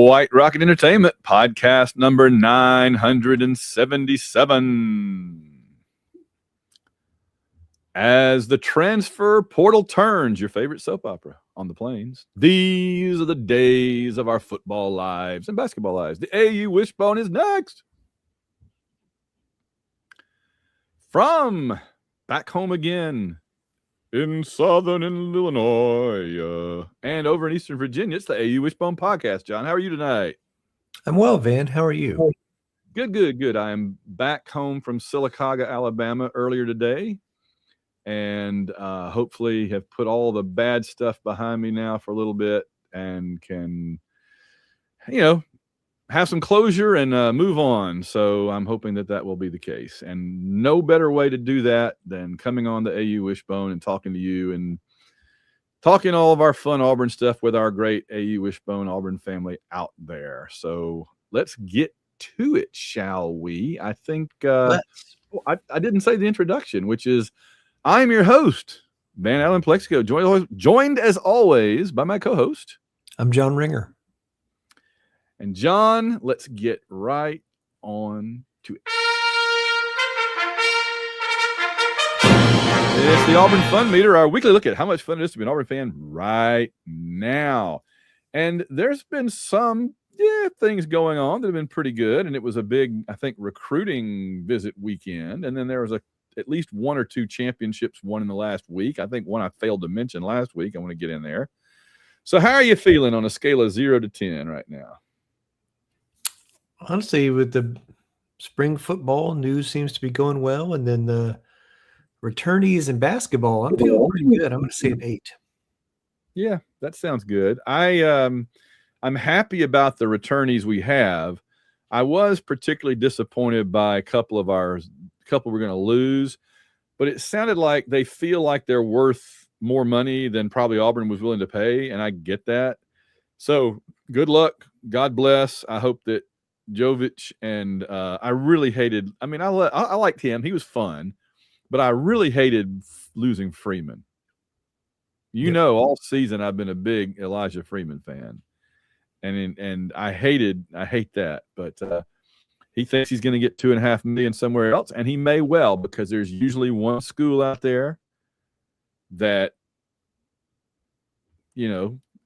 White Rocket Entertainment, podcast number 977. As the transfer portal turns, your favorite soap opera on the plains. These are the days of our football lives and basketball lives. The AU Wishbone is next. From back home again in southern Illinois and over in Eastern Virginia, it's the AU Wishbone podcast. John, how are you tonight? I'm well, Van. How are you? Good. I am back home from Sylacauga, Alabama earlier today, and hopefully have put all the bad stuff behind me now for a little bit and can, have some closure and move on. So I'm hoping that will be the case. And no better way to do that than coming on the AU Wishbone and talking to you and talking all of our fun Auburn stuff with our great AU Wishbone Auburn family out there. So let's get to it, shall we? I think I didn't say the introduction, which is I'm your host, Van Allen Plexico, joined as always by my co-host. I'm John Ringer. And John, let's get right on to it. It's the Auburn Fun Meter, our weekly look at how much fun it is to be an Auburn fan right now. And there's been some things going on that have been pretty good. And it was a big, I think, recruiting visit weekend. And then there was at least one or two championships won in the last week. I think one I failed to mention last week. I want to get in there. So how are you feeling on a scale of 0 to 10 right now? Honestly, with the spring football, news seems to be going well. And then the returnees in basketball, I'm feeling pretty good. I'm going to say an 8. Yeah, that sounds good. I'm happy about the returnees we have. I was particularly disappointed by a couple we're going to lose, but it sounded like they feel like they're worth more money than probably Auburn was willing to pay, and I get that. So good luck. God bless. I hope that Jovic and I really hated. I mean, I liked him. He was fun, but I really hated losing Freeman. All season I've been a big Elijah Freeman fan, and I hate that. But he thinks he's going to get $2.5 million somewhere else, and he may well, because there's usually one school out there that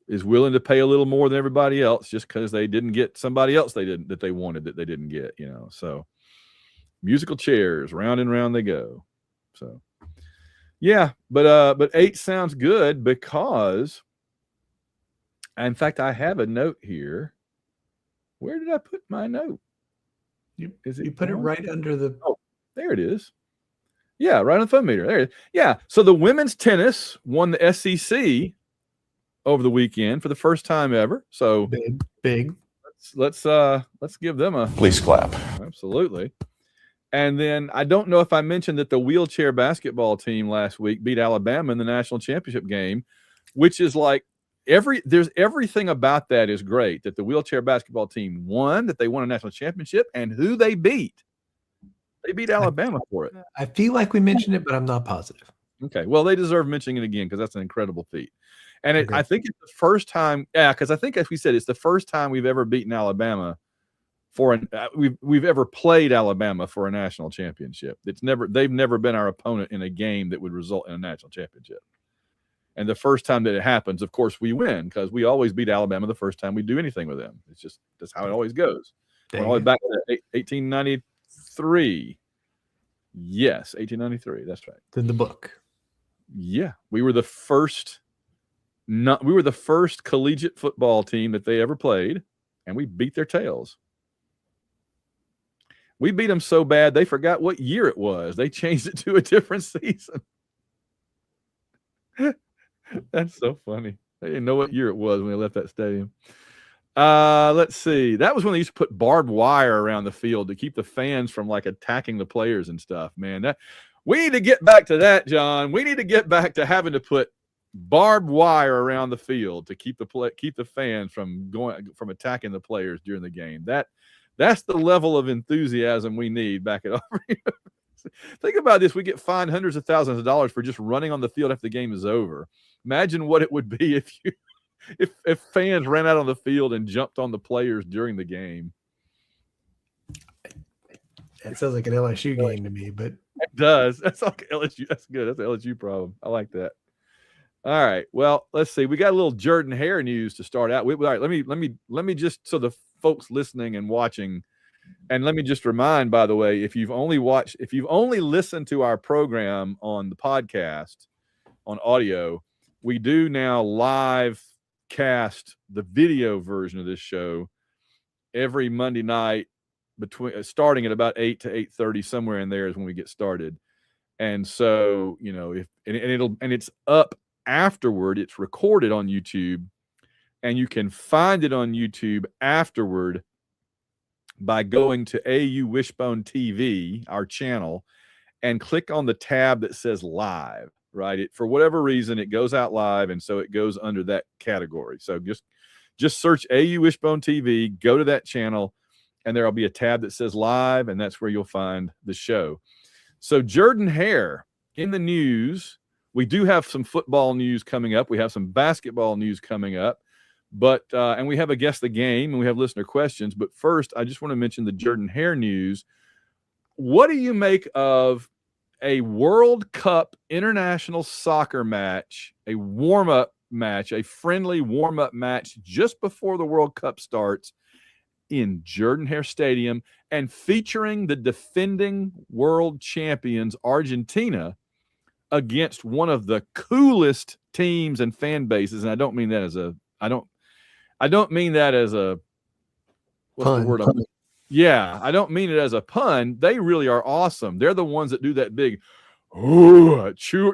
is willing to pay a little more than everybody else just because they didn't get somebody else that they wanted that they didn't get, So musical chairs, round and round they go. So yeah, but 8 sounds good because, in fact, I have a note here. Where did I put my note? You put it right under the. Oh, there it is. Yeah, right on the fun meter. There it is. Yeah. So the women's tennis won the SEC over the weekend for the first time ever. So big. Let's give them a please clap. Absolutely. And then I don't know if I mentioned that the wheelchair basketball team last week beat Alabama in the national championship game, which is like everything about that is great, that the wheelchair basketball team won, that they won a national championship, and who they beat. They beat Alabama for it. I feel like we mentioned it, but I'm not positive. Okay. Well, they deserve mentioning it again because that's an incredible feat. And I think it's the first time, because I think, as we said, it's the first time we've ever beaten Alabama we've ever played Alabama for a national championship. They've never been our opponent in a game that would result in a national championship. And the first time that it happens, of course, we win because we always beat Alabama the first time we do anything with them. That's how it always goes. We're always back to 1893. Yes, 1893. That's right. In the book. Yeah, we were the first. We were the first collegiate football team that they ever played, and we beat their tails. We beat them so bad they forgot what year it was. They changed it to a different season. That's so funny. They didn't know what year it was when they left that stadium. Let's see. That was when they used to put barbed wire around the field to keep the fans from attacking the players and stuff. Man, we need to get back to that, John. We need to get back to having to put barbed wire around the field to keep the fans from attacking the players during the game. That's the level of enthusiasm we need back at Auburn. Think about this. We get fined hundreds of thousands of dollars for just running on the field after the game is over. Imagine what it would be if if fans ran out on the field and jumped on the players during the game. That sounds like an LSU game to me, but It does. That's like LSU. That's good. That's an LSU problem. I like that. All right. Well, let's see. We got a little Jordan Hare news to start out with. All right. Let me just, so the folks listening and watching, and let me just remind, by the way, if you've only listened to our program on the podcast on audio, we do now live cast the video version of this show every Monday night starting at about 8 to 8:30, somewhere in there is when we get started. And so, it's up afterward. It's recorded on YouTube, and you can find it on YouTube afterward by going to AU Wishbone TV, our channel, and click on the tab that says live, right? For whatever reason, it goes out live, and so it goes under that category. So just search AU Wishbone TV, go to that channel, and there'll be a tab that says live, and that's where you'll find the show. So Jordan Hare in the news. We do have some football news coming up. We have some basketball news coming up. But and we have a guess the game, and we have listener questions. But first, I just want to mention the Jordan Hare news. What do you make of a World Cup international soccer match, a warm-up match, a friendly warm-up match just before the World Cup starts in Jordan Hare Stadium, and featuring the defending world champions Argentina against one of the coolest teams and fan bases? And I don't mean that as a what's pun. the word? Yeah, I don't mean it as a pun. They really are awesome. They're the ones that do that big cheer,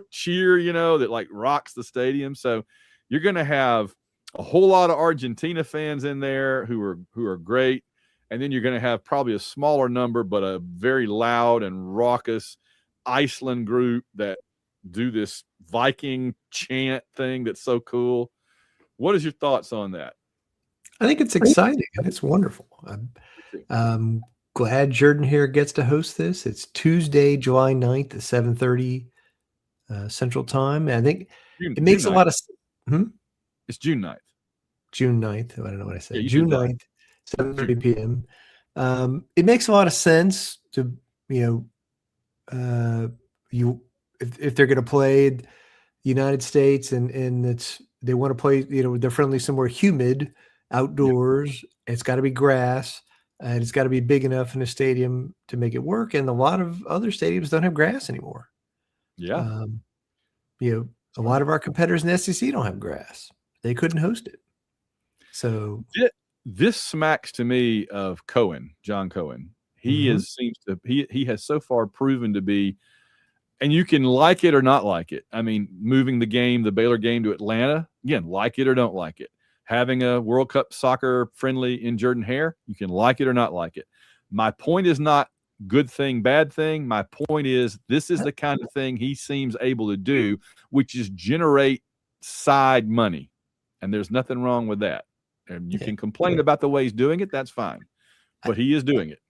that like rocks the stadium. So you're going to have a whole lot of Argentina fans in there who are great. And then you're going to have probably a smaller number, but a very loud and raucous Iceland group that do this Viking chant thing that's so cool. What is your thoughts on that? I think it's exciting and it's wonderful. I'm glad Jordan Hare gets to host this. It's Tuesday, July 9th at 7:30 Central Time. And I think it makes a lot of sense. It's June 9th. June 9th. I don't know what I said. Yeah, June 9th, 7:30 p.m. It makes a lot of sense to, if they're going to play the United States and they want to play, they're friendly somewhere humid, outdoors. Yep. It's got to be grass, and it's got to be big enough in a stadium to make it work. And a lot of other stadiums don't have grass anymore. Yeah. A lot of our competitors in the SEC don't have grass. They couldn't host it. So this smacks to me of John Cohen. He he has so far proven to be, and you can like it or not like it. I mean, moving the Baylor game to Atlanta, again, like it or don't like it. Having a World Cup soccer friendly in Jordan Hare, you can like it or not like it. My point is not good thing, bad thing. My point is this is the kind of thing he seems able to do, which is generate side money. And there's nothing wrong with that. And you can complain about the way he's doing it. That's fine. But he is doing it.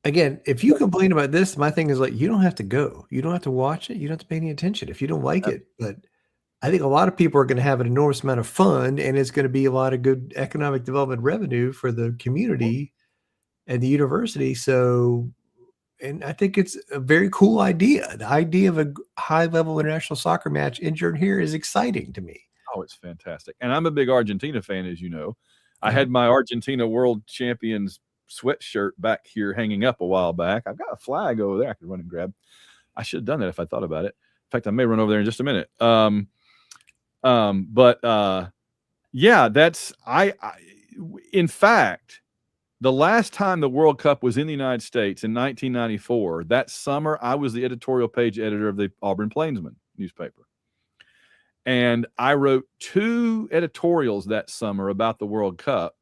Again, if you complain about this, my thing is like, you don't have to go. You don't have to watch it. You don't have to pay any attention if you don't like it. But I think a lot of people are going to have an enormous amount of fun, and it's going to be a lot of good economic development revenue for the community and the university. So, and I think it's a very cool idea. The idea of a high-level international soccer match in Jordan Hare is exciting to me. Oh, it's fantastic. And I'm a big Argentina fan, as you know. I had my Argentina World Champions sweatshirt back here hanging up a while back. I've got a flag over there I could run and grab. I should have done that if I thought about it. In fact, I may run over there in just a minute. In fact, the last time the World Cup was in the United States in 1994, that summer, I was the editorial page editor of the Auburn Plainsman newspaper. And I wrote 2 editorials that summer about the World Cup.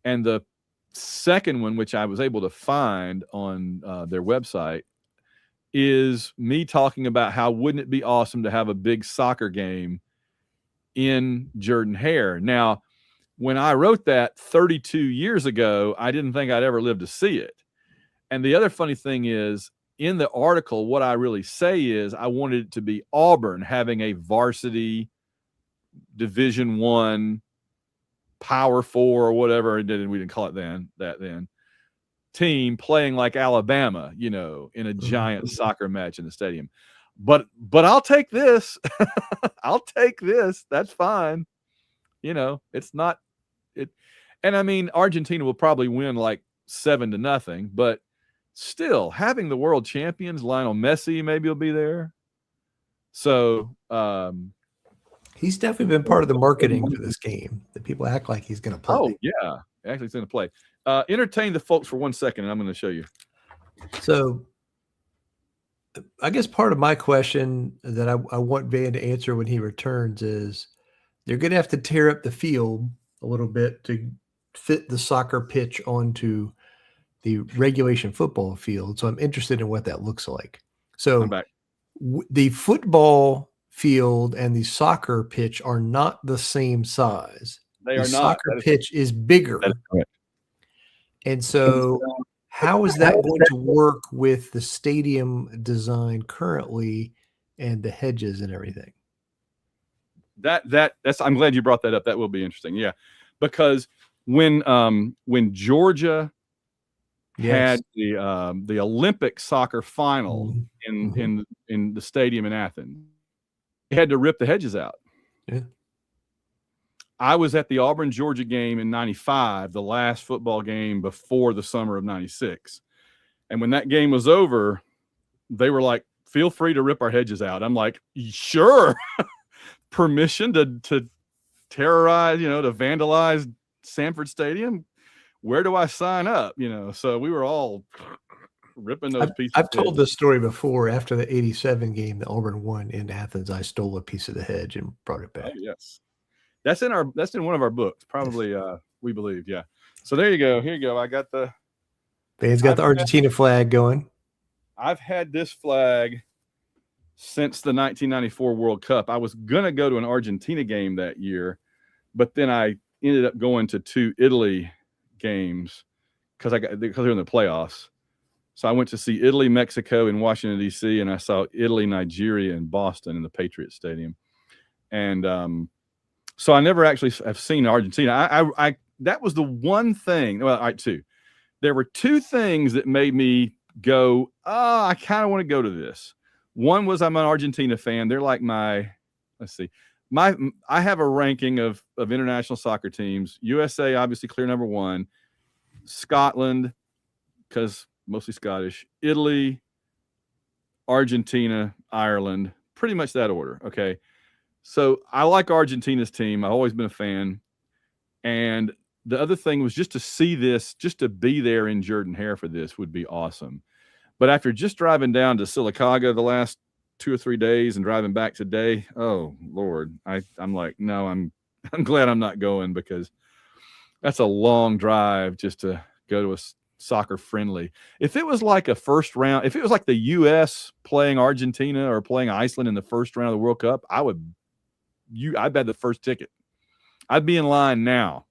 And the second one, which I was able to find on their website, is me talking about how wouldn't it be awesome to have a big soccer game in Jordan Hare. Now, when I wrote that 32 years ago, I didn't think I'd ever live to see it. And the other funny thing is, in the article, what I really say is I wanted it to be Auburn having a varsity Division I Power Four or whatever we didn't call it then team playing like Alabama, in a giant soccer match in the stadium. But I'll take this. I'll take this. That's fine. It's not it. And I mean, Argentina will probably win like 7-0, but still having the world champions, Lionel Messi, maybe will be there. So, he's definitely been part of the marketing for this game. That people act like he's going to play. Oh yeah, actually, he's going to play. Entertain the folks for 1 second, and I'm going to show you. So, I guess part of my question that I want Van to answer when he returns is they're going to have to tear up the field a little bit to fit the soccer pitch onto the regulation football field. So I'm interested in what that looks like. So I'm back. The football field and the soccer pitch are not the same size. They the are not. Soccer pitch is bigger. That is correct. And so how is that going to work with the stadium design currently and the hedges and everything? That's I'm glad you brought that up. That will be interesting. Yeah. Because when Georgia had the Olympic soccer final in the stadium in Athens, they had to rip the hedges out. Yeah. I was at the Auburn, Georgia game in 95, the last football game before the summer of 96. And when that game was over, they were like, feel free to rip our hedges out. I'm like, sure. Permission to terrorize, to vandalize Sanford Stadium? Where do I sign up? So we were all ripping those pieces. I've told this story before. After the 87 game that Auburn won in Athens, I stole a piece of the hedge and brought it back. Oh, yes. That's in one of our books, probably. We believe, yeah. So there you go. Here you go. I got the. Van's got the Argentina flag going. I've had this flag since the 1994 World Cup. I was gonna go to an Argentina game that year, but then I ended up going to 2 Italy games because they're in the playoffs. So I went to see Italy, Mexico in Washington, D.C., and I saw Italy, Nigeria in Boston in the Patriots Stadium. And so I never actually have seen Argentina. I that was the one thing. Well, all right, 2. There were 2 things that made me go, I kind of want to go to this. One was I'm an Argentina fan. They're like I have a ranking of international soccer teams. USA, obviously, clear number 1. Scotland, because mostly Scottish. Italy, Argentina, Ireland. Pretty much that order, okay? So I like Argentina's team. I've always been a fan. And the other thing was just to see this, just to be there in Jordan-Hare for this would be awesome. But after just driving down to Silicaga the last 2 or 3 days and driving back today, oh Lord, I'm like, no, I'm glad I'm not going, because that's a long drive just to go to a soccer friendly. If it was like a first round, if it was like the U.S. playing Argentina or playing Iceland in the first round of the World Cup, I'd bet the first ticket. I'd be in line now.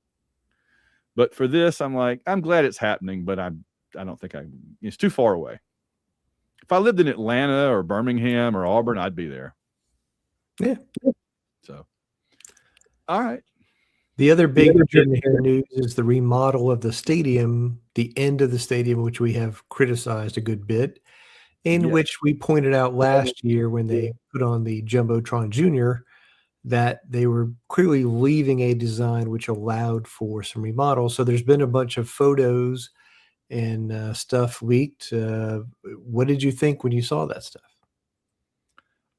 But for this, I'm like, I'm glad it's happening, but I don't think it's too far away. If I lived in Atlanta or Birmingham or Auburn, I'd be there. Yeah. So, all right. The other big Jordan-Hare news is the remodel of the stadium, the end of the stadium, which we have criticized a good bit, in which we pointed out last year when they put on the Jumbotron Junior that they were clearly leaving a design which allowed for some remodels. So there's been a bunch of photos and stuff leaked. What did you think when you saw that stuff?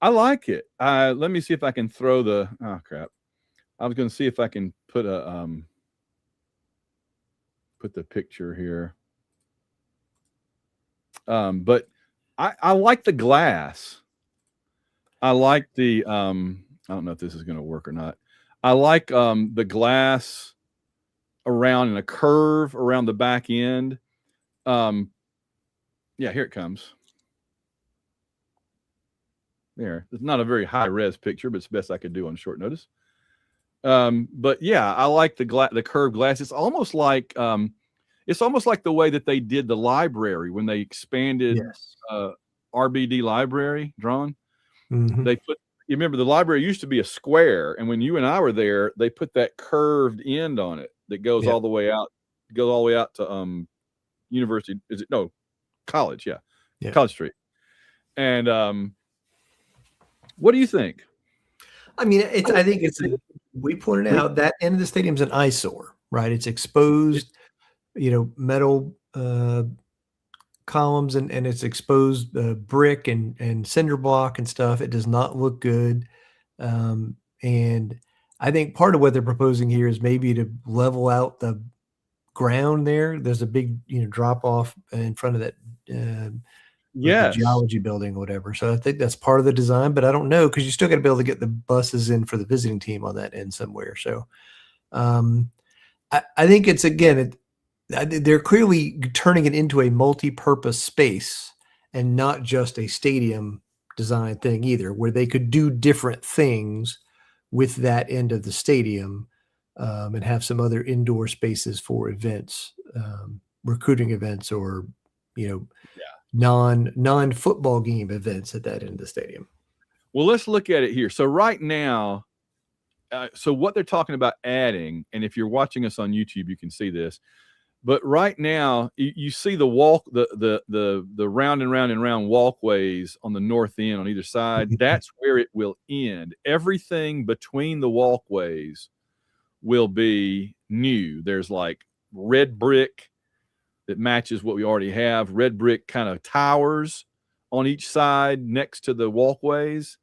I like it. Let me see if I can throw the. Oh crap! I was going to see if I can put the picture here. But I like the glass. I like the. I don't know if this is going to work or not. I like the glass around in a curve around the back end. Yeah, here it comes. There. It's not a very high res picture, but it's the best I could do on short notice. But yeah, I like the curved glass. It's almost like the way that they did the library when they expanded RBD library drawn. Mm-hmm. They put you remember the library used to be a square, and when you and I were there, they put that curved end on it that goes all the way out, to university. Is it no college? Yeah. College Street. And what do you think? I mean, I think we pointed out that end of the stadium's an eyesore, right? It's exposed, metal columns and it's exposed brick and cinder block and stuff. It does not look good. And I think part of what they're proposing here is maybe to level out the ground there. There's a big, drop off in front of that the geology building or whatever. So I think that's part of the design, but I don't know, because you still got to be able to get the buses in for the visiting team on that end somewhere. So I think it's, again, they're clearly turning it into a multi-purpose space and not just a stadium design thing either, where they could do different things with that end of the stadium and have some other indoor spaces for events, recruiting events, or, non-football game events at that end of the stadium. Well, let's look at it here. So right now, so what they're talking about adding, and if you're watching us on YouTube, you can see this. But right now, you see the round and round and round walkways on the north end on either side. That's where it will end. Everything between the walkways will be new. There's like red brick that matches what we already have, red brick kind of towers on each side next to the walkways.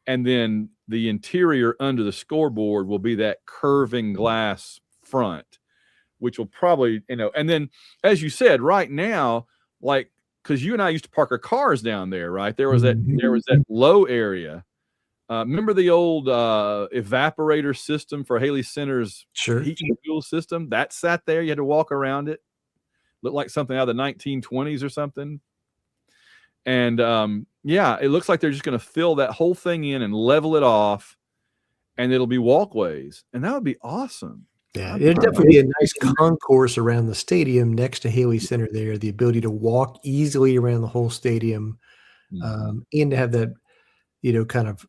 And then the interior under the scoreboard will be that curving glass front, which will probably, and then, as you said, right now, like, because you and I used to park our cars down there, right? There was that low area. Remember the old evaporator system for Haley Center's heating and fuel system? That sat there. You had to walk around it. Looked like something out of the 1920s or something. And it looks like they're just going to fill that whole thing in and level it off, and it'll be walkways. And that would be awesome. Yeah, it'd definitely be a nice concourse around the stadium next to Haley Center there, the ability to walk easily around the whole stadium, and to have that, kind of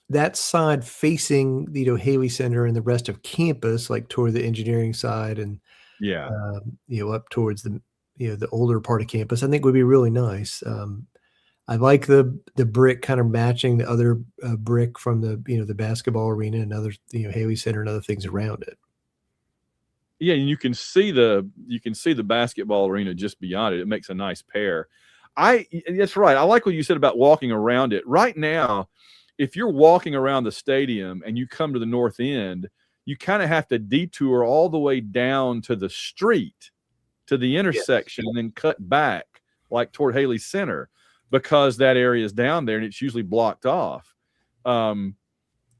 that side facing, Haley Center and the rest of campus, like toward the engineering side and, up towards the, the older part of campus, I think would be really nice. I like the brick kind of matching the other brick from the, the basketball arena and other, Haley Center and other things around it. Yeah, and you can see the basketball arena just beyond it. It makes a nice pair. That's right. I like what you said about walking around it. Right now, if you're walking around the stadium and you come to the north end, you kind of have to detour all the way down to the street, to the intersection, and then cut back like toward Haley Center, because that area is down there and it's usually blocked off.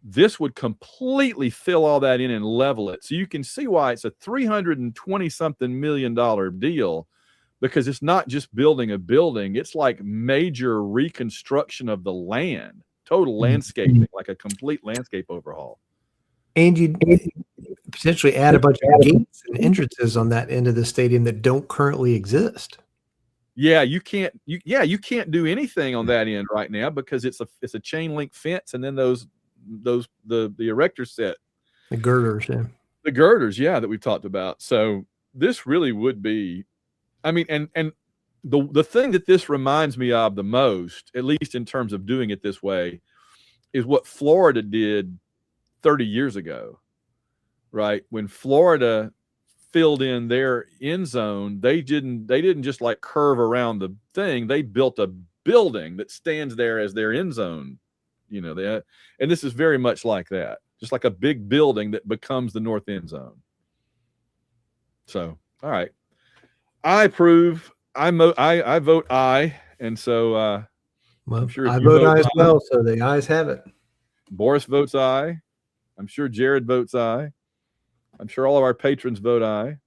This would completely fill all that in and level it. So you can see why it's a $320-something million deal, because it's not just building a building. It's like major reconstruction of the land, total landscaping, like a complete landscape overhaul. And you'd potentially add a bunch of gates and entrances on that end of the stadium that don't currently exist. Yeah, you can't do anything on that end right now because it's a chain link fence, and then the erector set, the girders, that we've talked about. So this really would be, I mean, and the thing that this reminds me of the most, at least in terms of doing it this way, is what Florida did 30 years ago, right? When Florida filled in their end zone, they didn't just like curve around the thing. They built a building that stands there as their end zone, and this is very much like that, just like a big building that becomes the north end zone. So, all right, I approve. I vote aye, and so well, I'm sure I vote aye as well. So the ayes have it. Boris votes aye. I'm sure Jared votes aye. I'm sure all of our patrons vote aye.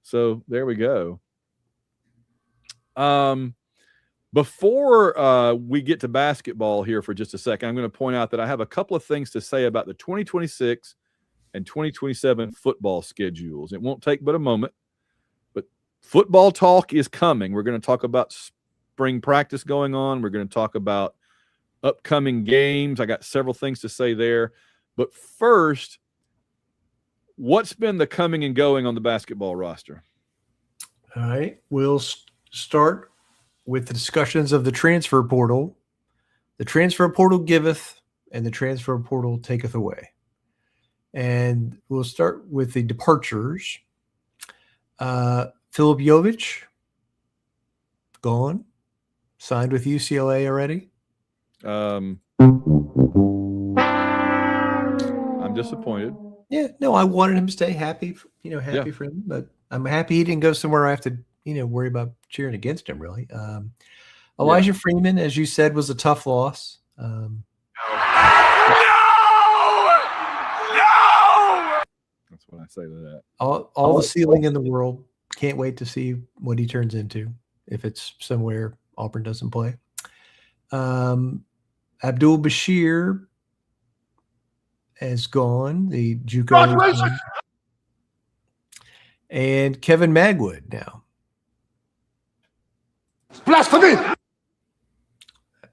So there we go. Before we get to basketball here for just a second, I'm going to point out that I have a couple of things to say about the 2026 and 2027 football schedules. It won't take but a moment, but football talk is coming. We're going to talk about spring practice going on. We're going to talk about upcoming games. I got several things to say there. But first, what's been the coming and going on the basketball roster? All right. We'll start with the discussions of the transfer portal. The transfer portal giveth, and the transfer portal taketh away. And we'll start with the departures. Filip Jovic, gone. Signed with UCLA already. I'm disappointed. Yeah, no, I wanted him to stay happy, for him. But I'm happy he didn't go somewhere I have to, worry about cheering against him, really. Elijah Freeman, as you said, was a tough loss. No! That's what I say to that. All the ceiling in the world. Can't wait to see what he turns into if it's somewhere Auburn doesn't play. Abdul Bashir has gone. The JUCO. And Kevin Magwood now. Blasphemy!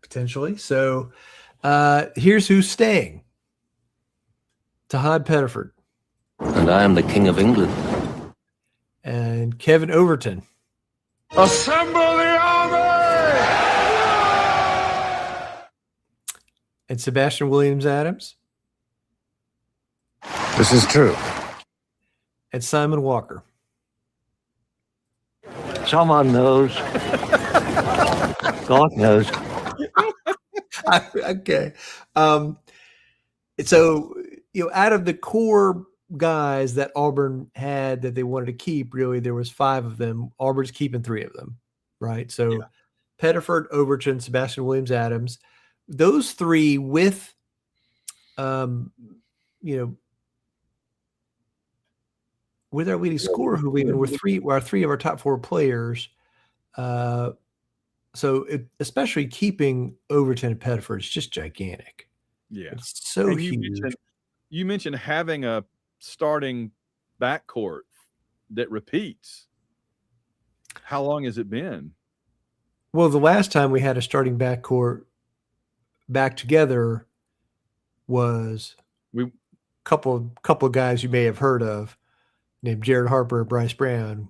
Potentially. So here's who's staying. Tahad Pettiford. And I am the King of England. And Kevin Overton. Assemble the army! And Sebastian Williams Adams. This is true. And Simon Walker. Someone knows. God knows. Okay. So, out of the core guys that Auburn had that they wanted to keep, really, there was 5 of them. Auburn's keeping 3 of them, right? So, Pettiford, Overton, Sebastian Williams Adams. Those 3 with, with our leading scorer, who even were 3 of our top 4 players. Especially keeping Overton and Pettiford is just gigantic. Yeah. It's so huge. You mentioned having a starting backcourt that repeats. How long has it been? Well, the last time we had a starting backcourt back together was a couple of guys you may have heard of named Jared Harper and Bryce Brown.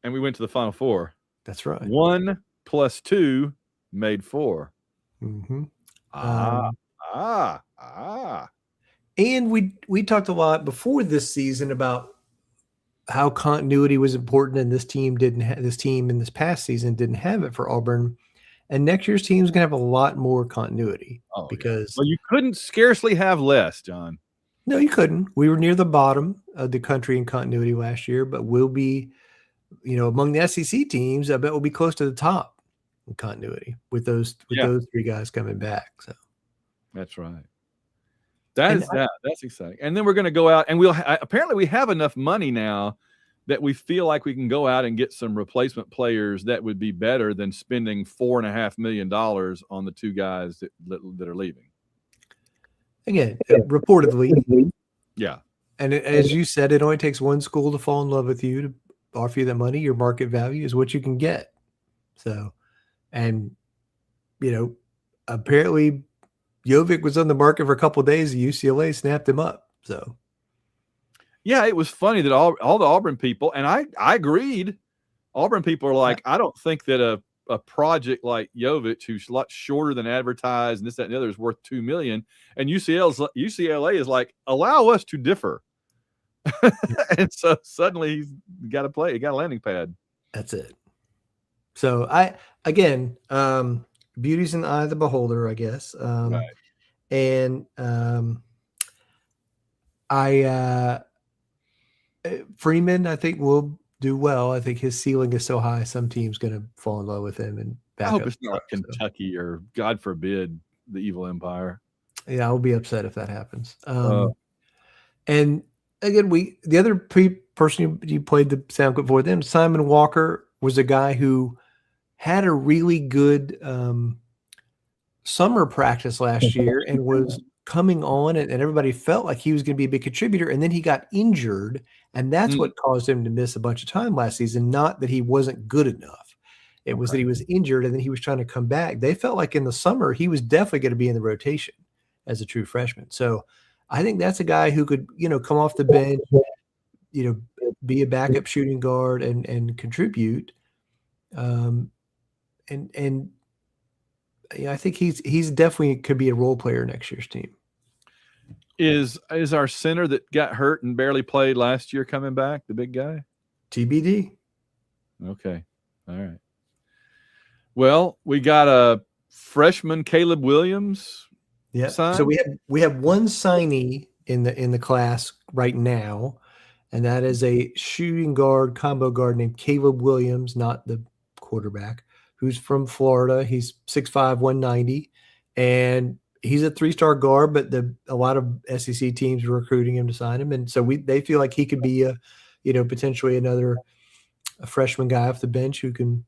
And we went to the Final Four. That's right. 1 + 2 made 4. Mm-hmm. And we talked a lot before this season about how continuity was important, and this team in this past season didn't have it for Auburn. And next year's team is going to have a lot more continuity because you couldn't scarcely have less, John. No, you couldn't. We were near the bottom of the country in continuity last year, but we'll be, among the SEC teams, I bet we'll be close to the top in continuity with those 3 guys coming back. So that's right. That's exciting. And then we're going to go out and apparently we have enough money now that we feel like we can go out and get some replacement players that would be better than spending $4.5 million on the 2 guys that are leaving. Again, reportedly. Yeah. And as you said, it only takes one school to fall in love with you to offer you that money. Your market value is what you can get. So, and, apparently Jovic was on the market for a couple of days. UCLA snapped him up. So, yeah, it was funny that all the Auburn people, and I agreed, Auburn people are like, I don't think that a project like Jovic, who's a lot shorter than advertised, and this, that, and the other, is worth $2 million. And UCLA is like, allow us to differ. And so suddenly he's got to play. He got a landing pad. That's it. So beauty's in the eye of the beholder, I guess. Right. And Freeman, I think, will do well. I think his ceiling is so high, some team's going to fall in love with him and back I hope up. it's not Kentucky or, God forbid, the Evil Empire. Yeah, I'll be upset if that happens. And again, the other person you played the sound clip for them, Simon Walker, was a guy who had a really good summer practice last year and was coming on, and everybody felt like he was going to be a big contributor. And then he got injured, and that's what caused him to miss a bunch of time last season. Not that he wasn't good enough. It was that he was injured and then he was trying to come back. They felt like in the summer he was definitely going to be in the rotation as a true freshman. So I think that's a guy who could, come off the bench, be a backup shooting guard and contribute. And I think he's definitely could be a role player next year's team. Is our center that got hurt and barely played last year coming back, the big guy? TBD. Okay. All right. Well, we got a freshman, Caleb Williams. Yeah. Signed? So we have one signee in the class right now, and that is a shooting guard, combo guard named Caleb Williams, not the quarterback, who's from Florida. He's 6'5", 190, and he's a 3-star guard, but a lot of SEC teams are recruiting him to sign him, and so they feel like he could be potentially a freshman guy off the bench who can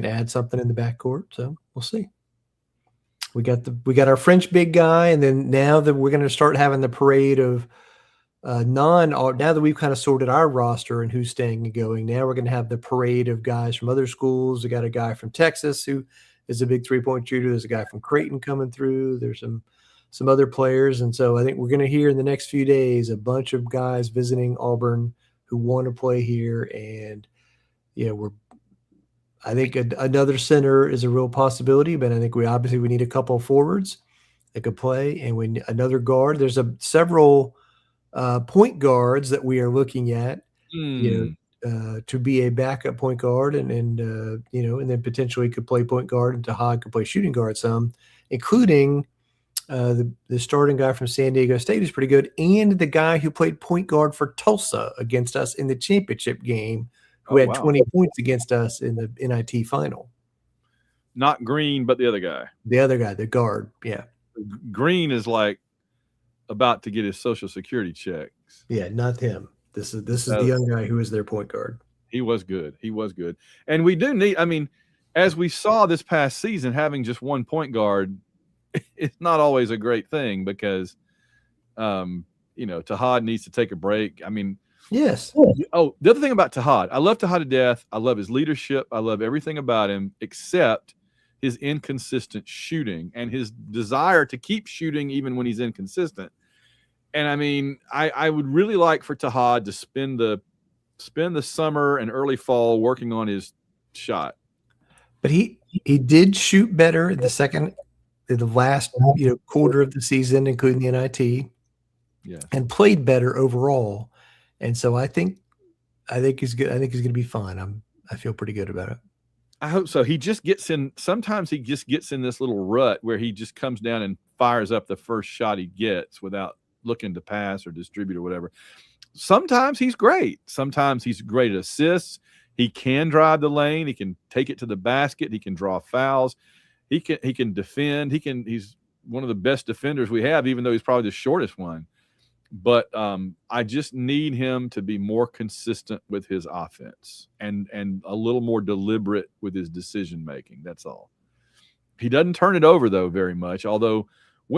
add something in the backcourt. So we'll see. We got our French big guy, and then now that we're going to start having the parade of now that we've kind of sorted our roster and who's staying and going, now we're going to have the parade of guys from other schools. We got a guy from Texas who is a big 3-point shooter. There's a guy from Creighton coming through. There's some other players. And so I think we're going to hear in the next few days a bunch of guys visiting Auburn who want to play here. And I think another center is a real possibility, but I think we need a couple of forwards that could play, and another guard. There's several point guards that we are looking at, to be a backup point guard, and then potentially could play point guard, and Tahad could play shooting guard some, including the starting guy from San Diego State is pretty good, and the guy who played point guard for Tulsa against us in the championship game, who had 20 points against us in the NIT final. Not Green, but the other guy. The other guy, the guard, yeah. Green is like about to get his Social Security checks. Yeah, not him. This is the young guy who is their point guard. He was good. And we do need, as we saw this past season, having just one point guard, it's not always a great thing because, Tahad needs to take a break. Yes. Oh, the other thing about Tahad, I love Tahad to death. I love his leadership. I love everything about him except his inconsistent shooting and his desire to keep shooting even when he's inconsistent. And I would really like for Tahad to spend the summer and early fall working on his shot. But he did shoot better in the last quarter of the season, including the NIT. Yeah. And played better overall. And so I think he's good. I think he's going to be fine. I feel pretty good about it. I hope so. Sometimes he just gets in this little rut where he just comes down and fires up the first shot he gets without looking to pass or distribute or whatever. Sometimes he's great. Sometimes he's great at assists. He can drive the lane. He can take it to the basket. He can draw fouls. He can defend. He's one of the best defenders we have, even though he's probably the shortest one. But I just need him to be more consistent with his offense and a little more deliberate with his decision making. That's all. He doesn't turn it over though very much. Although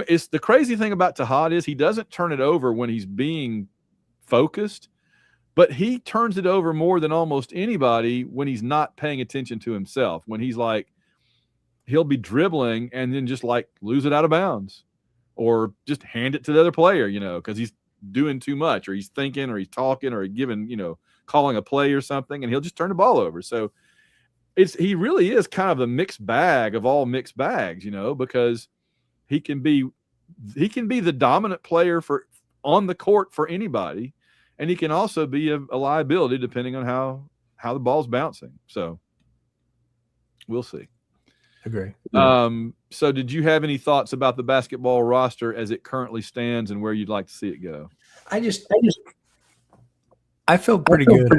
it's the crazy thing about Tahad is he doesn't turn it over when he's being focused, but he turns it over more than almost anybody when he's not paying attention to himself. When he's like, he'll be dribbling and then just like lose it out of bounds, or just hand it to the other player, because he's doing too much, or he's thinking, or he's talking, or calling a play or something, and he'll just turn the ball over. So he really is kind of a mixed bag of all mixed bags, because he can be the dominant player on the court for anybody, and he can also be a liability depending on how the ball's bouncing. So we'll see. Agree. So did you have any thoughts about the basketball roster as it currently stands and where you'd like to see it go? I felt pretty good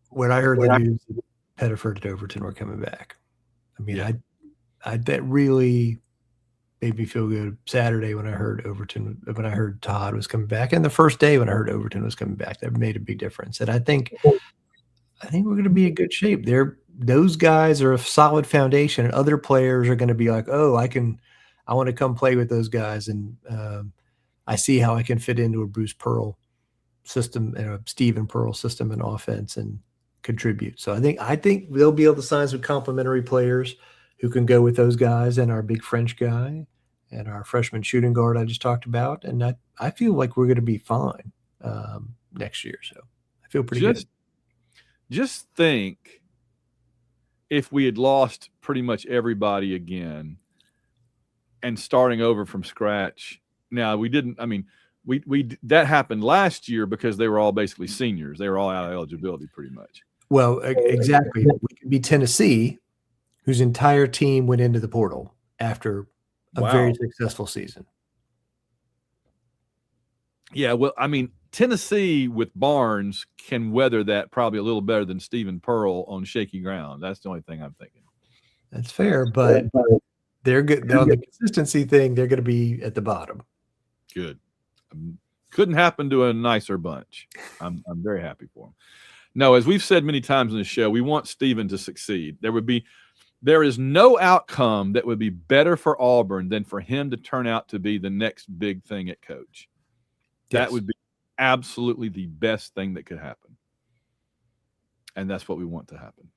when I heard the news that Pettiford and Overton were coming back. That really made me feel good Saturday when I heard Todd was coming back, and the first day when I heard Overton was coming back. That made a big difference. And I think we're going to be in good shape. Those guys are a solid foundation, and other players are going to be like, oh, I want to come play with those guys. And I see how I can fit into a Bruce Pearl system and a Stephen Pearl system and offense. And contribute. So I think they'll be able to sign some complementary players who can go with those guys and our big French guy and our freshman shooting guard I just talked about. And I feel like we're going to be fine next year. So I feel pretty good. Just think if we had lost pretty much everybody again and starting over from scratch. Now we didn't, I mean, we that happened last year because they were all basically seniors. They were all out of eligibility pretty much. Well, exactly. We could be Tennessee, whose entire team went into the portal after a very successful season. Yeah, well, I mean, Tennessee with Barnes can weather that probably a little better than Stephen Pearl on shaky ground. That's the only thing I'm thinking. That's fair, but they're good on the consistency thing. They're going to be at the bottom. Good. Couldn't happen to a nicer bunch. I'm very happy for them. No, as we've said many times in the show, we want Stephen to succeed. There is no outcome that would be better for Auburn than for him to turn out to be the next big thing at coach. That would be absolutely the best thing that could happen. And that's what we want to happen.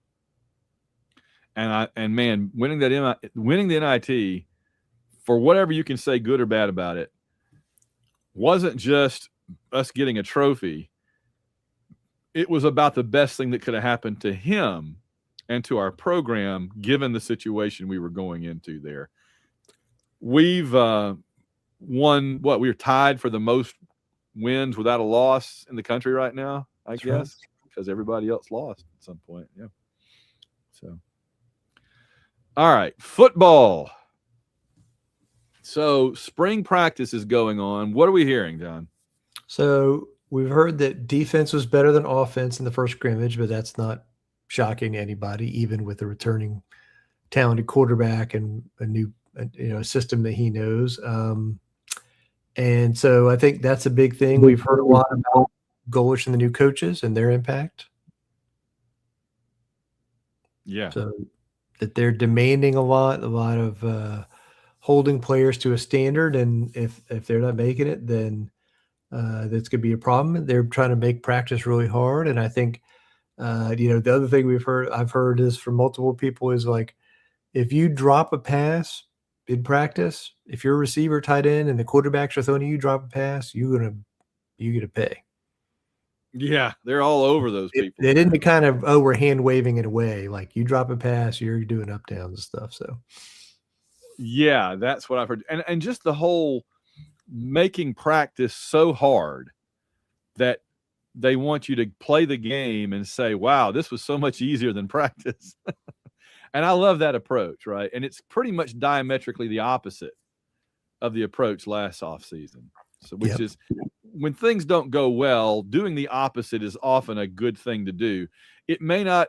And man, winning the NIT, for whatever you can say good or bad about it, wasn't just us getting a trophy. It was about the best thing that could have happened to him and to our program, given the situation we were going into there. We've won we were tied for the most wins without a loss in the country right now, I guess, because everybody else lost at some point. Yeah. So, all right, football. So spring practice is going on. What are we hearing, John? So we've heard that defense was better than offense in the first scrimmage, but that's not shocking to anybody, even with a returning talented quarterback and a new system that he knows. And so I think that's a big thing. We've heard a lot about Golesh and the new coaches and their impact. Yeah. So that they're demanding a lot of holding players to a standard. And if they're not making it, then that's going to be a problem. They're trying to make practice really hard. And I think, the other thing I've heard is from multiple people is like, if you drop a pass in practice, if you're a receiver, tight end, and the quarterbacks are throwing you drop a pass, you're gonna pay. Yeah, they're all over those people. They didn't kind of we're hand waving it away. Like you drop a pass, you're doing up downs and stuff. So yeah, that's what I've heard. And just the whole making practice so hard that they want you to play the game and say, wow, this was so much easier than practice. And I love that approach, right? And it's pretty much diametrically the opposite of the approach last offseason. So, which is when things don't go well, doing the opposite is often a good thing to do. It may not,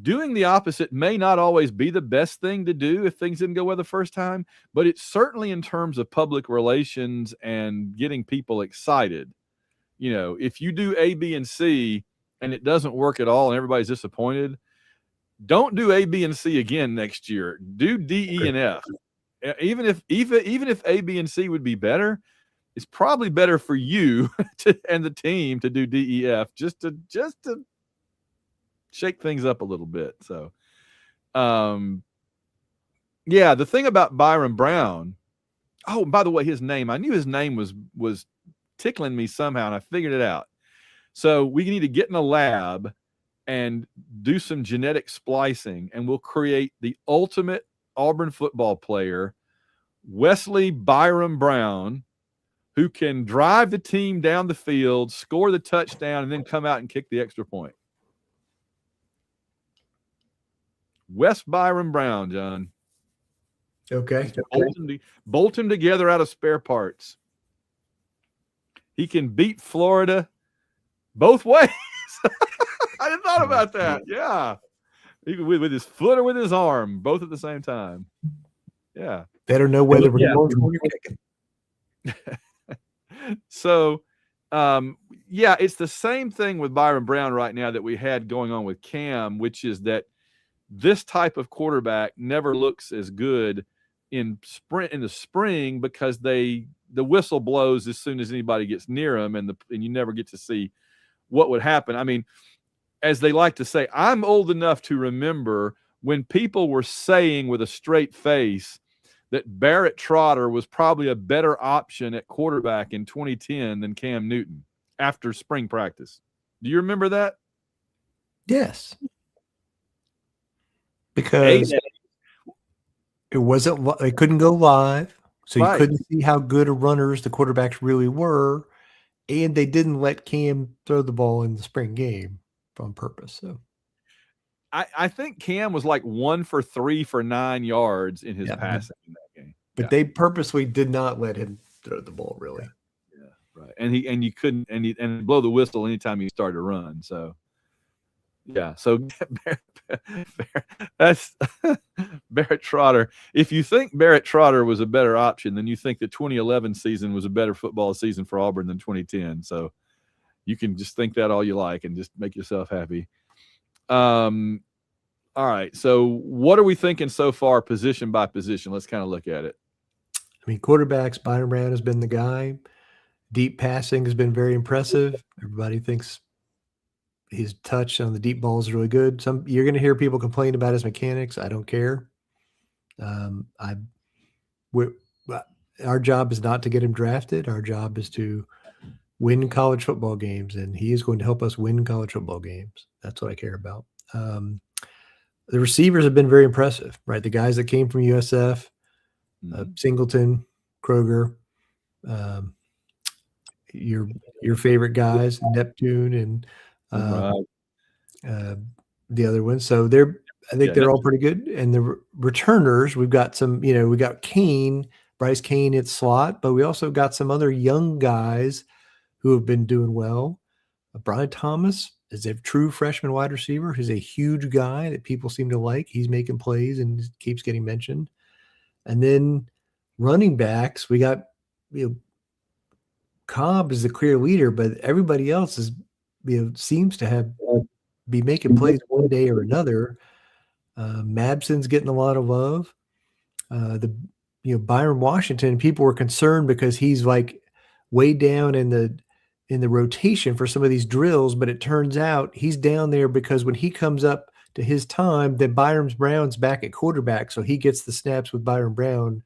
doing the opposite may not always be the best thing to do if things didn't go well the first time, but it's certainly in terms of public relations and getting people excited. If you do A, B, and C and it doesn't work at all and everybody's disappointed, don't do A, B, and C again next year. Do D, E, and F. Even if A, B, and C would be better, it's probably better for you and the team to do D, E, F just to shake things up a little bit. So, the thing about Byron Brown. Oh, by the way, his name. I knew his name was tickling me somehow, and I figured it out. So we need to get in a lab and do some genetic splicing, and we'll create the ultimate Auburn football player, Wesley Byron Brown, who can drive the team down the field, score the touchdown, and then come out and kick the extra point. Wes Byron Brown, John. Okay. Bolt him together out of spare parts. He can beat Florida both ways. I hadn't thought about that. Yeah. With his foot or with his arm, both at the same time. Yeah. Better know whether we're going when you're kicking. So, it's the same thing with Byron Brown right now that we had going on with Cam, which is that this type of quarterback never looks as good in the spring because the whistle blows as soon as anybody gets near him, and you never get to see what would happen. I mean, as they like to say, I'm old enough to remember when people were saying with a straight face that Barrett Trotter was probably a better option at quarterback in 2010 than Cam Newton after spring practice. Do you remember that? Yes. Because it wasn't, they couldn't go live. So you couldn't see how good of runners the quarterbacks really were. And they didn't let Cam throw the ball in the spring game on purpose. So I think Cam was like 1 for 3 for 9 yards in his passing in that game. But they purposely did not let him throw the ball, really. Yeah, right. And you couldn't and blow the whistle anytime he started to run. So yeah, so that's Barrett Trotter. If you think Barrett Trotter was a better option, then you think the 2011 season was a better football season for Auburn than 2010. So you can just think that all you like and just make yourself happy. All right. So what are we thinking so far, position by position? Let's kind of look at it. I mean, quarterbacks, Byron Brown has been the guy. Deep passing has been very impressive. Everybody thinks his touch on the deep ball is really good. You're going to hear people complain about his mechanics. I don't care. Our job is not to get him drafted. Our job is to win college football games, and he is going to help us win college football games. That's what I care about. The receivers have been very impressive, right? The guys that came from USF, Singleton, Kroger, your favorite guys, Neptune, and the other ones. So I think they're all pretty good. And the returners, we've got some, we got Bryce Kane at slot, but we also got some other young guys who have been doing well. Brian Thomas is a true freshman wide receiver. He's a huge guy that people seem to like. He's making plays and keeps getting mentioned. And then running backs, we got, Cobb is the clear leader, but everybody else is, seems to be making plays one day or another. Mabson's getting a lot of love. Byron Washington, people were concerned because he's like way down in the rotation for some of these drills, but it turns out he's down there because when he comes up to his time, then Byron Brown's back at quarterback, so he gets the snaps with Byron Brown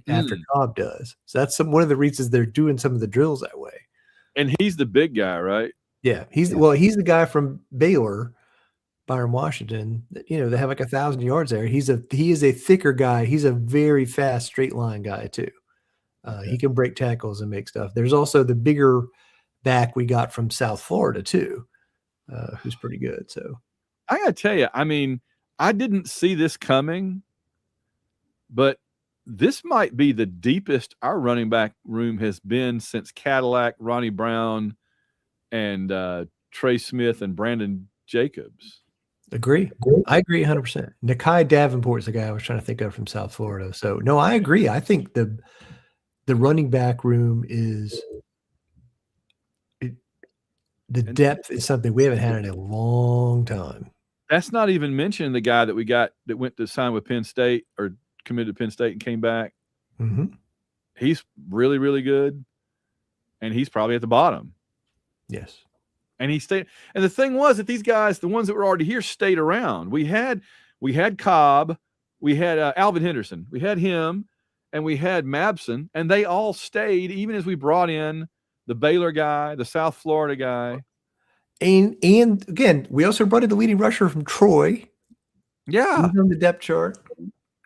after Cobb does. So that's one of the reasons they're doing some of the drills that way. And he's the big guy, right? Yeah, he's the guy from Baylor, Byron Washington. They have like 1,000 yards there. He is a thicker guy. He's a very fast straight line guy too. He can break tackles and make stuff. There's also the bigger back we got from South Florida too, who's pretty good. So I gotta tell you, I mean, I didn't see this coming, but this might be the deepest our running back room has been since Cadillac, Ronnie Brown, and Trey Smith and Brandon Jacobs. Agree. I agree 100%. Nakai Davenport is the guy I was trying to think of from South Florida. So no, I agree. I think the running back room is the depth is something we haven't had in a long time. That's not even mentioning the guy that we got that went to sign with Penn State or committed to Penn State and came back. Mm-hmm. He's really, really good. And he's probably at the bottom. Yes. And he stayed. And the thing was that these guys, the ones that were already here, stayed around. We had Cobb, we had Alvin Henderson, we had him, and we had Mabson, and they all stayed, even as we brought in the Baylor guy, the South Florida guy. And again, we also brought in the leading rusher from Troy. Yeah. He's on the depth chart.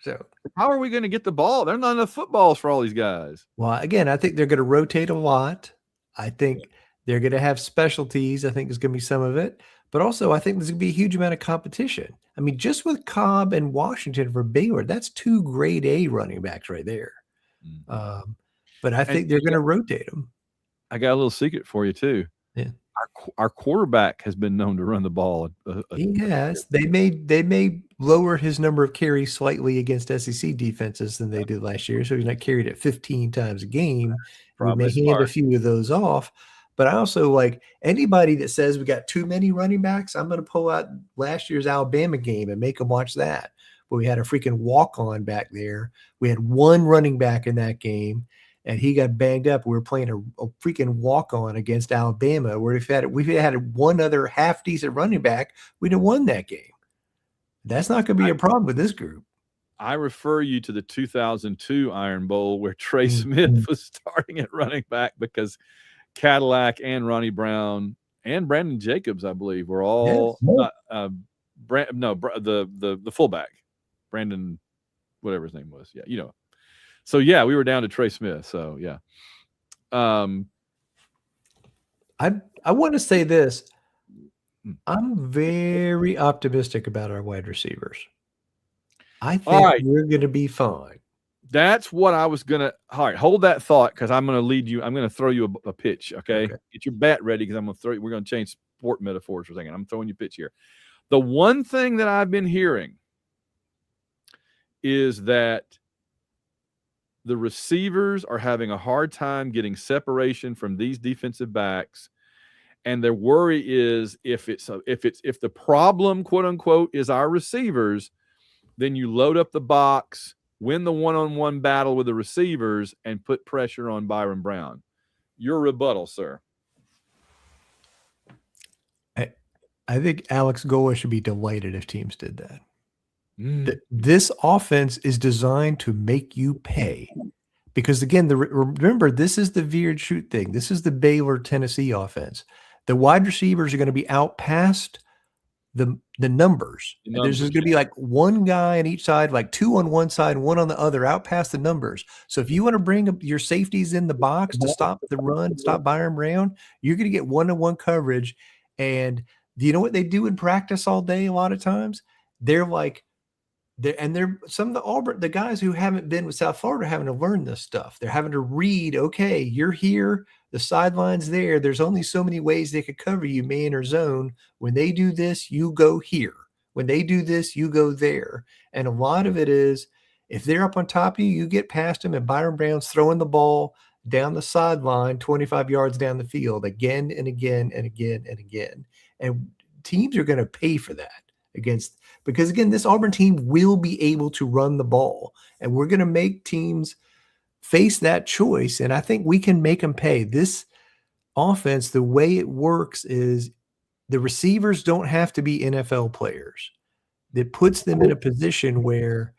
So how are we going to get the ball? There are not enough footballs for all these guys. Well, again, I think they're going to rotate a lot. I think they're going to have specialties. I think there's going to be some of it. But also, I think there's going to be a huge amount of competition. I mean, just with Cobb and Washington for Baylor, that's 2 grade A running backs right there. But I think they're going to rotate them. I got a little secret for you, too. Yeah. Our quarterback has been known to run the ball. He has. They may lower his number of carries slightly against SEC defenses than they did last year. So he's not carried it 15 times a game. We may hand a few of those off. But I also like anybody that says we got too many running backs, I'm going to pull out last year's Alabama game and make them watch that. But we had a freaking walk-on back there. We had 1 running back in that game. and he got banged up. We were playing a freaking walk-on against Alabama, where if we had one other half decent running back, we'd have won that game. That's not going to be a problem with this group. I refer you to the 2002 Iron Bowl where Trey Smith was starting at running back because Cadillac and Ronnie Brown and Brandon Jacobs, I believe, were all the fullback, Brandon, whatever his name was. Yeah, you know. So yeah, we were down to Trey Smith. So yeah. I want to say this. I'm very optimistic about our wide receivers. I think we're going to be fine. That's what I was going to. All right, hold that thought because I'm going to lead you. I'm going to throw you a pitch, okay? Get your bat ready because I'm going to throw you. We're going to change sport metaphors for a second. I'm throwing you a pitch here. The one thing that I've been hearing is that the receivers are having a hard time getting separation from these defensive backs. And their worry is if the problem, quote unquote, is our receivers, then you load up the box, win the one-on-one battle with the receivers, and put pressure on Byron Brown. Your rebuttal, sir. I think Alex Goa should be delighted if teams did that. This offense is designed to make you pay. Because, again, remember, this is the veered shoot thing. This is the Baylor, Tennessee offense. The wide receivers are going to be out past the numbers. There's just going to be like one guy on each side, like two on one side, one on the other, out past the numbers. So if you want to bring up your safeties in the box to stop the run, stop Byron Brown, you're going to get one-on-one coverage. And do you know what they do in practice all day? A lot of times they're some of the Auburn, the guys who haven't been with South Florida, are having to learn this stuff. They're having to read, okay, you're here, the sideline's there. There's only so many ways they could cover you, man or zone. When they do this, you go here. When they do this, you go there. And a lot of it is, if they're up on top of you, you get past them, and Byron Brown's throwing the ball down the sideline 25 yards down the field again and again and again and again. And teams are going to pay for that because, again, this Auburn team will be able to run the ball, and we're going to make teams face that choice, and I think we can make them pay. This offense, the way it works is the receivers don't have to be NFL players. It puts them in a position where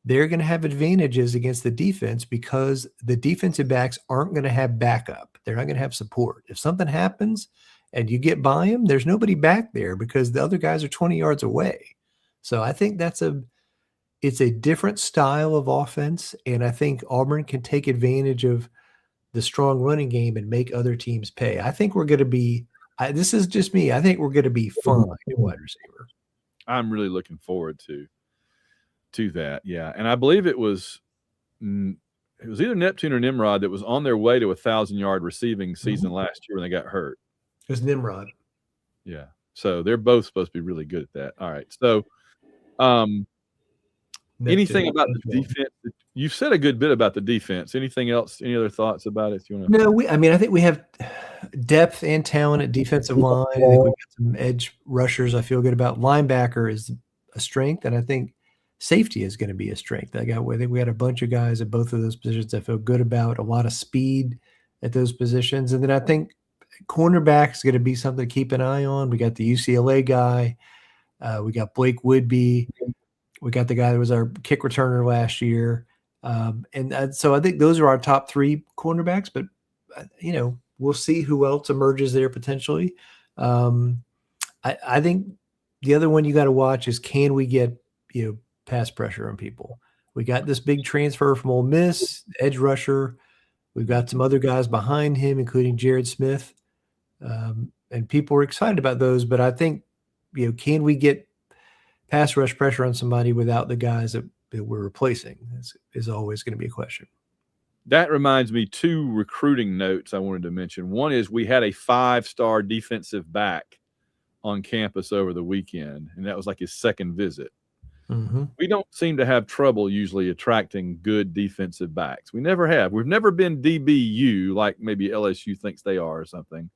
they're going to have advantages against the defense because the defensive backs aren't going to have backup. They're not going to have support. If something happens and you get by them, there's nobody back there because the other guys are 20 yards away. So I think it's a different style of offense, and I think Auburn can take advantage of the strong running game and make other teams pay. I think we're going to be this is just me. I think we're going to be fine at wide receiver. I'm really looking forward to that. Yeah. And I believe it was either Neptune or Nimrod that was on their way to 1,000-yard receiving season last year when they got hurt. It was Nimrod. Yeah. So they're both supposed to be really good at that. All right. So anything about the defense? You've said a good bit about the defense. Anything else? Any other thoughts about it? No, I think we have depth and talent at defensive line. I think we've got some edge rushers I feel good about. Linebacker is a strength, and I think safety is going to be a strength. I think we had a bunch of guys at both of those positions I feel good about, a lot of speed at those positions. And then I think cornerback is going to be something to keep an eye on. We got the UCLA guy. We got Blake Woodby. We got the guy that was our kick returner last year. So I think those are our top three cornerbacks, but we'll see who else emerges there potentially. I think the other one you got to watch is, can we get, pass pressure on people? We got this big transfer from Ole Miss, edge rusher. We've got some other guys behind him, including Jared Smith. And people are excited about those, but I think, can we get pass rush pressure on somebody without the guys that we're replacing is always going to be a question. That reminds me, two recruiting notes I wanted to mention. One is we had a 5-star defensive back on campus over the weekend, and that was like his second visit. Mm-hmm. We don't seem to have trouble usually attracting good defensive backs. We never have. We've never been DBU like maybe LSU thinks they are or something.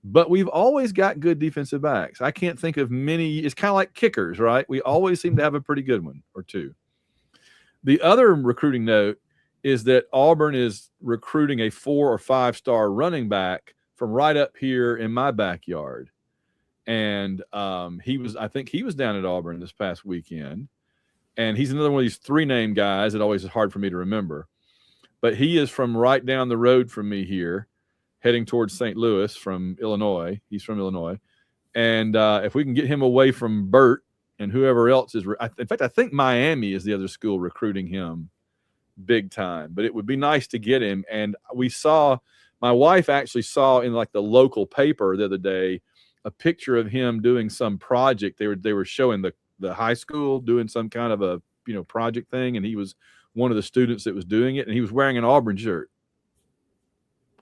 But we've always got good defensive backs. I can't think of many. It's kind of like kickers, right? We always seem to have a pretty good one or two. The other recruiting note is that Auburn is recruiting a 4 or 5 star running back from right up here in my backyard. And I think he was down at Auburn this past weekend. And he's another one of these 3-name guys that always is hard for me to remember. But he is from right down the road from me here, heading towards St. Louis from Illinois. He's from Illinois. And if we can get him away from Burt and whoever else is, in fact, I think Miami is the other school recruiting him big time. But it would be nice to get him. And my wife actually saw in like the local paper the other day a picture of him doing some project. They were showing the high school doing some kind of a project thing, and he was one of the students that was doing it, and he was wearing an Auburn shirt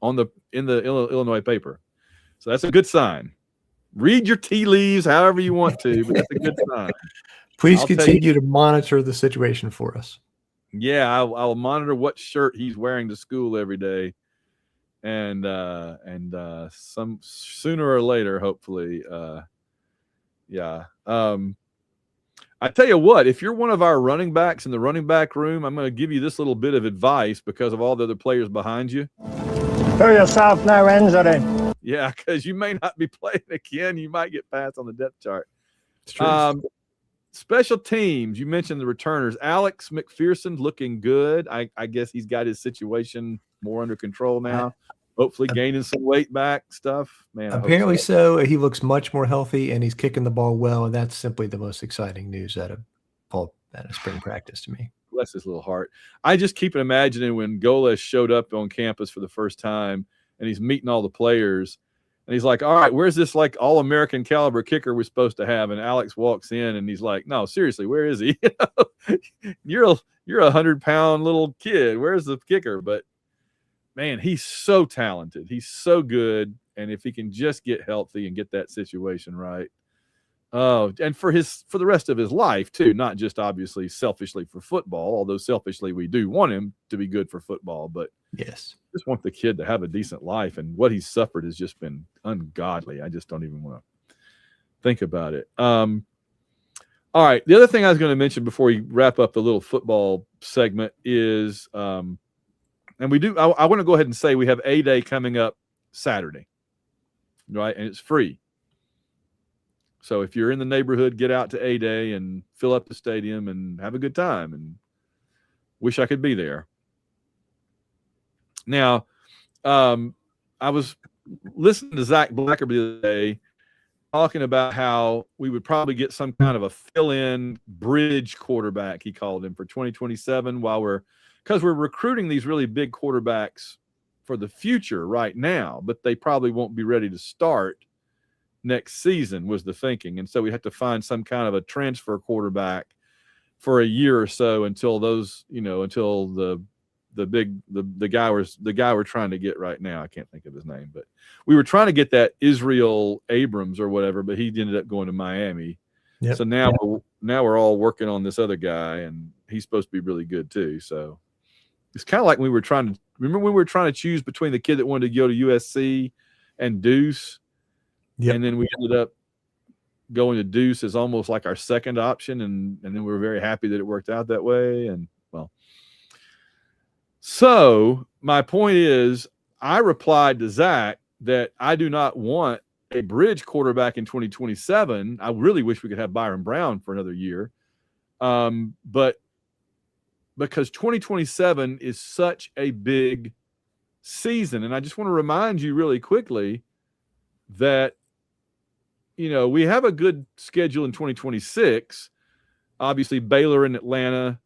in the Illinois paper. So that's a good sign. Read your tea leaves however you want to, but that's a good sign. Please continue to monitor the situation for us. Yeah, I'll monitor what shirt he's wearing to school every day, and some sooner or later, hopefully, yeah. I tell you what, if you're one of our running backs in the running back room, I'm going to give you this little bit of advice because of all the other players behind you. Do yourself no injury. Yeah, because you may not be playing again. You might get passed on the depth chart. It's true. Special teams, you mentioned the returners. Alex McPherson looking good. I guess he's got his situation more under control now. Hopefully gaining some weight back stuff. Man, apparently so. He looks much more healthy, and he's kicking the ball well, and that's simply the most exciting news out of spring practice to me. Bless his little heart. I just keep imagining when Goles showed up on campus for the first time, and he's meeting all the players, and he's like, all right, where's this like all-American caliber kicker we're supposed to have? And Alex walks in, and he's like, no, seriously, where is he? You're a 100-pound little kid. Where's the kicker? But man, he's so talented. He's so good. And if he can just get healthy and get that situation right. Oh, and for the rest of his life too, not just obviously selfishly for football, although selfishly we do want him to be good for football, but yes, just want the kid to have a decent life. And what he's suffered has just been ungodly. I just don't even want to think about it. All right. The other thing I was going to mention before we wrap up the little football segment is, and we do. I want to go ahead and say we have A-Day coming up Saturday, right? And it's free. So if you're in the neighborhood, get out to A-Day and fill up the stadium and have a good time. And wish I could be there. Now, I was listening to Zach Blackerby the other day talking about how we would probably get some kind of a fill-in bridge quarterback, he called him, for 2027 because we're recruiting these really big quarterbacks for the future right now, but they probably won't be ready to start next season was the thinking. And so we have to find some kind of a transfer quarterback for a year or so until those, until the guy we're trying to get right now. I can't think of his name, but we were trying to get that Israel Abrams or whatever, but he ended up going to Miami. Yep. So now we're all working on this other guy, and he's supposed to be really good too. So it's kind of like when we were trying to choose between the kid that wanted to go to USC and Deuce. Yep. And then we ended up going to Deuce as almost like our second option. And then we were very happy that it worked out that way. And well, so my point is, I replied to Zach that I do not want a bridge quarterback in 2027. I really wish we could have Byron Brown for another year. But because 2027 is such a big season. And I just want to remind you really quickly that, we have a good schedule in 2026. Obviously, Baylor in Atlanta,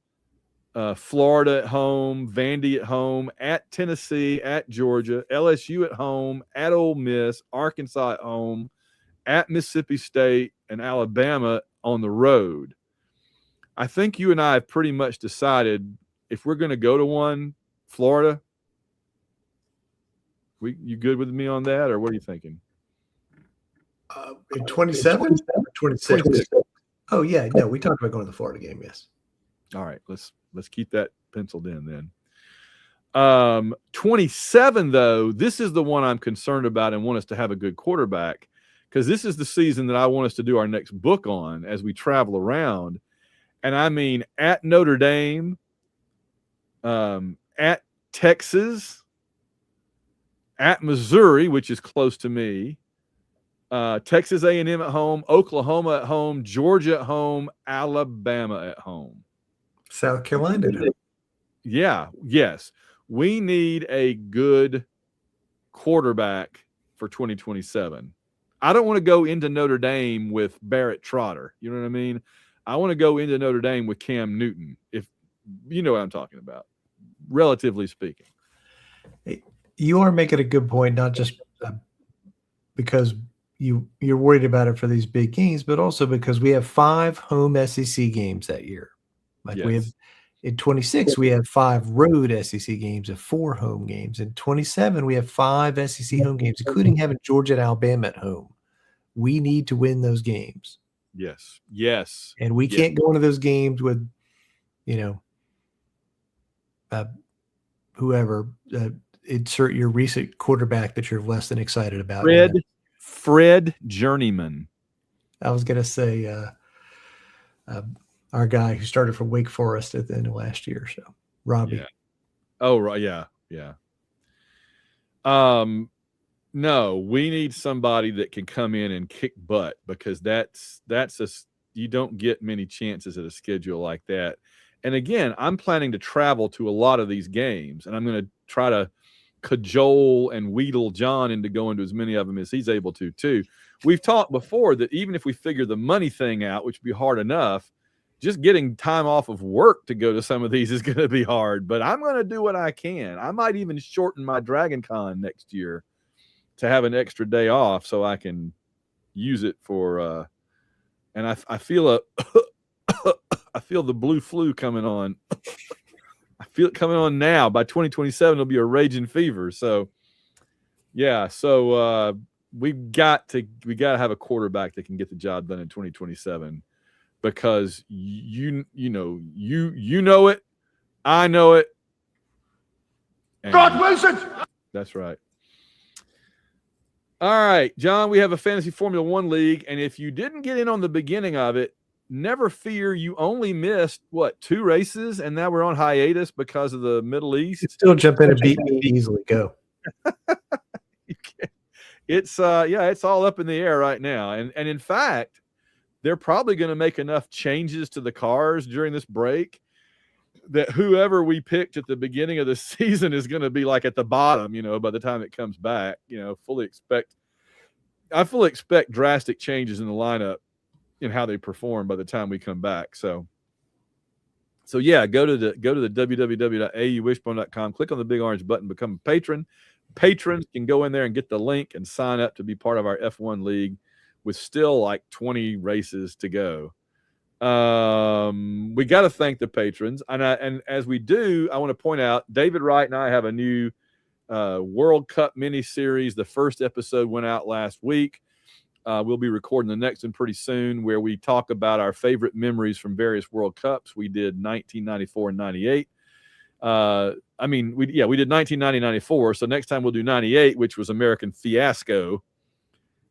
Florida at home, Vandy at home, at Tennessee, at Georgia, LSU at home, at Ole Miss, Arkansas at home, at Mississippi State, and Alabama on the road. I think you and I have pretty much decided if we're going to go to one, Florida. You good with me on that, or what are you thinking? In 27? 26. Oh, yeah. No, we talked about going to the Florida game, yes. All right. Let's keep that penciled in then. 27, though, this is the one I'm concerned about and want us to have a good quarterback, because this is the season that I want us to do our next book on as we travel around. And I mean, at Notre Dame, at Texas, at Missouri, which is close to me, Texas A&M at home, Oklahoma at home, Georgia at home, Alabama at home. South Carolina at home. Yeah, yes. We need a good quarterback for 2027. I don't want to go into Notre Dame with Barrett Trotter. You know what I mean? I want to go into Notre Dame with Cam Newton, if you know what I'm talking about, relatively speaking. You are making a good point, not just because you're worried about it for these big games, but also because we have 5 home SEC games that year. Like we have in 26, we have 5 road SEC games and 4 home games. In 27, we have 5 SEC home games, including having Georgia and Alabama at home. We need to win those games. Yes. Yes. And we can't go into those games with, whoever, insert your recent quarterback that you're less than excited about. Fred Journeyman. I was going to say our guy who started for Wake Forest at the end of last year. So Robbie. Yeah. Oh, right. Yeah. Yeah. No, we need somebody that can come in and kick butt, because you don't get many chances at a schedule like that. And again, I'm planning to travel to a lot of these games, and I'm going to try to cajole and wheedle John into going to as many of them as he's able to too. We've talked before that even if we figure the money thing out, which would be hard enough, just getting time off of work to go to some of these is going to be hard, but I'm going to do what I can. I might even shorten my Dragon Con next year to have an extra day off so I can use it for, and I feel I feel the blue flu coming on. I feel it coming on now. By 2027, it'll be a raging fever. So, yeah. So we got to have a quarterback that can get the job done in 2027, because you know it, I know it. God Wilson. That's right. All right, John. We have a fantasy Formula One league, and if you didn't get in on the beginning of it, never fear. You only missed 2 races, and now we're on hiatus because of the Middle East. You still jump in and beat me easily. Go. It's it's all up in the air right now, and in fact, they're probably going to make enough changes to the cars during this break that whoever we picked at the beginning of the season is going to be like at the bottom, by the time it comes back. I fully expect drastic changes in the lineup and how they perform by the time we come back. So yeah, go to the www.auwishbone.com, click on the big orange button, become a patron. Patrons can go in there and get the link and sign up to be part of our F1 league with still like 20 races to go. We got to thank the patrons. And as we do, I want to point out, David Wright and I have a new World Cup mini series. The first episode went out last week. We'll be recording the next one pretty soon, where we talk about our favorite memories from various World Cups. We did 1994 and 98. We did 1990, 94. So next time we'll do 98, which was American Fiasco,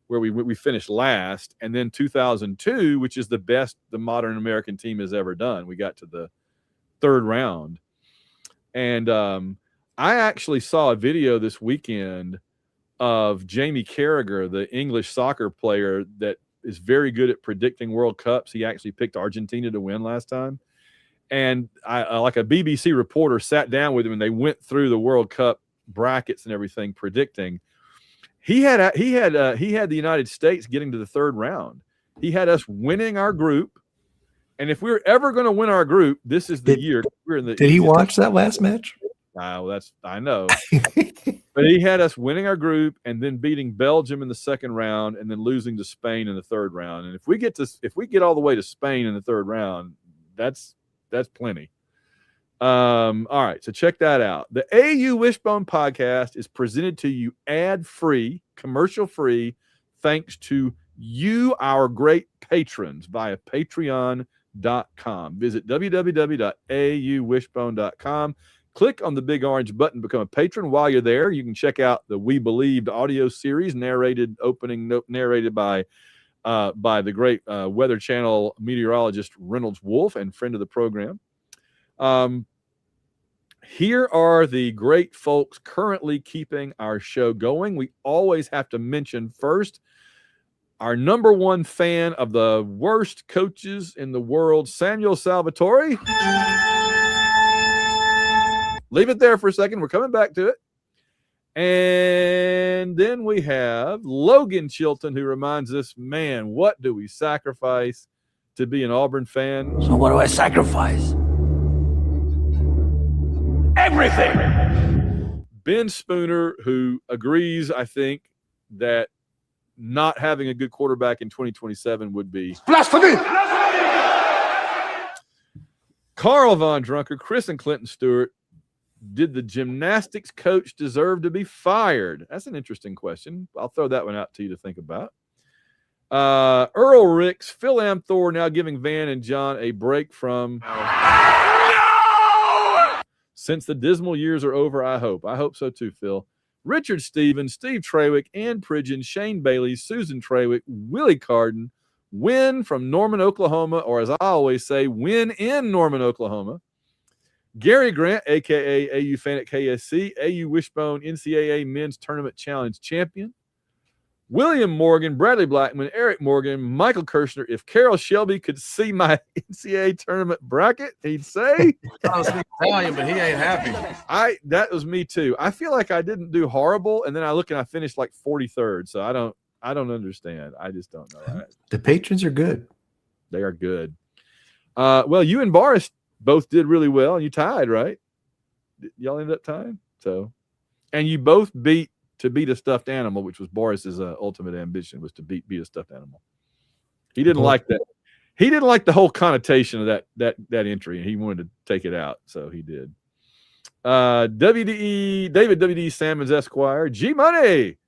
where we finished last, and then 2002, which is the best the modern American team has ever done. We got to the 3rd round. And I actually saw a video this weekend of Jamie Carragher, the English soccer player that is very good at predicting World Cups. He actually picked Argentina to win last time. And I like a BBC reporter sat down with him, and they went through the World Cup brackets and everything, predicting. He had the United States getting to the 3rd round. He had us winning our group. And if we're ever going to win our group, this is the year. Did he watch that last match? I know. But he had us winning our group and then beating Belgium in the 2nd round and then losing to Spain in the 3rd round. And if we get all the way to Spain in the 3rd round, that's plenty. All right, so check that out. The AU Wishbone podcast is presented to you ad-free, commercial-free, thanks to you, our great patrons, via patreon.com. Visit www.auwishbone.com. Click on the big orange button, become a patron. While you're there, you can check out the We Believed audio series, narrated by the great Weather Channel meteorologist Reynolds Wolf and friend of the program. Here are the great folks currently keeping our show going. We always have to mention first our number one fan of the worst coaches in the world, Samuel Salvatore. Leave it there for a second. We're coming back to it. And then we have Logan Chilton, who reminds us, man, what do we sacrifice to be an Auburn fan? So what do I sacrifice? Everything. Ben Spooner, who agrees, I think, that not having a good quarterback in 2027 would be Blasphemy. Carl Von Drunker, Chris and Clinton Stewart. Did the gymnastics coach deserve to be fired? That's an interesting question. I'll throw that one out to you to think about. Earl Ricks, Phil Amthor now giving Van and John a break from since the dismal years are over, I hope. I hope so too, Phil. Richard Stevens, Steve Trawick, Ann Pridgeon, Shane Bailey, Susan Trawick, Willie Carden, win from Norman, Oklahoma, or as I always say, win in Norman, Oklahoma. Gary Grant, a.k.a. AU Fan at KSC, AU Wishbone NCAA Men's Tournament Challenge Champion. William Morgan, Bradley Blackman, Eric Morgan, Michael Kirshner. If Carol Shelby could see my NCAA tournament bracket, he'd say. I was Italian, but he ain't happy. That was me too. I feel like I didn't do horrible, and then I look and I finished like 43rd. So I don't understand. I just don't know. The patrons are good. They are good. Well, you and Boris both did really well, and you tied, right? Y'all ended up tying. So, and you both beat a stuffed animal, which was Boris's ultimate ambition, was to beat a stuffed animal. He didn't like that. He didn't like the whole connotation of that entry, and he wanted to take it out, so he did. WDE David WD Salmons Esquire, G Money,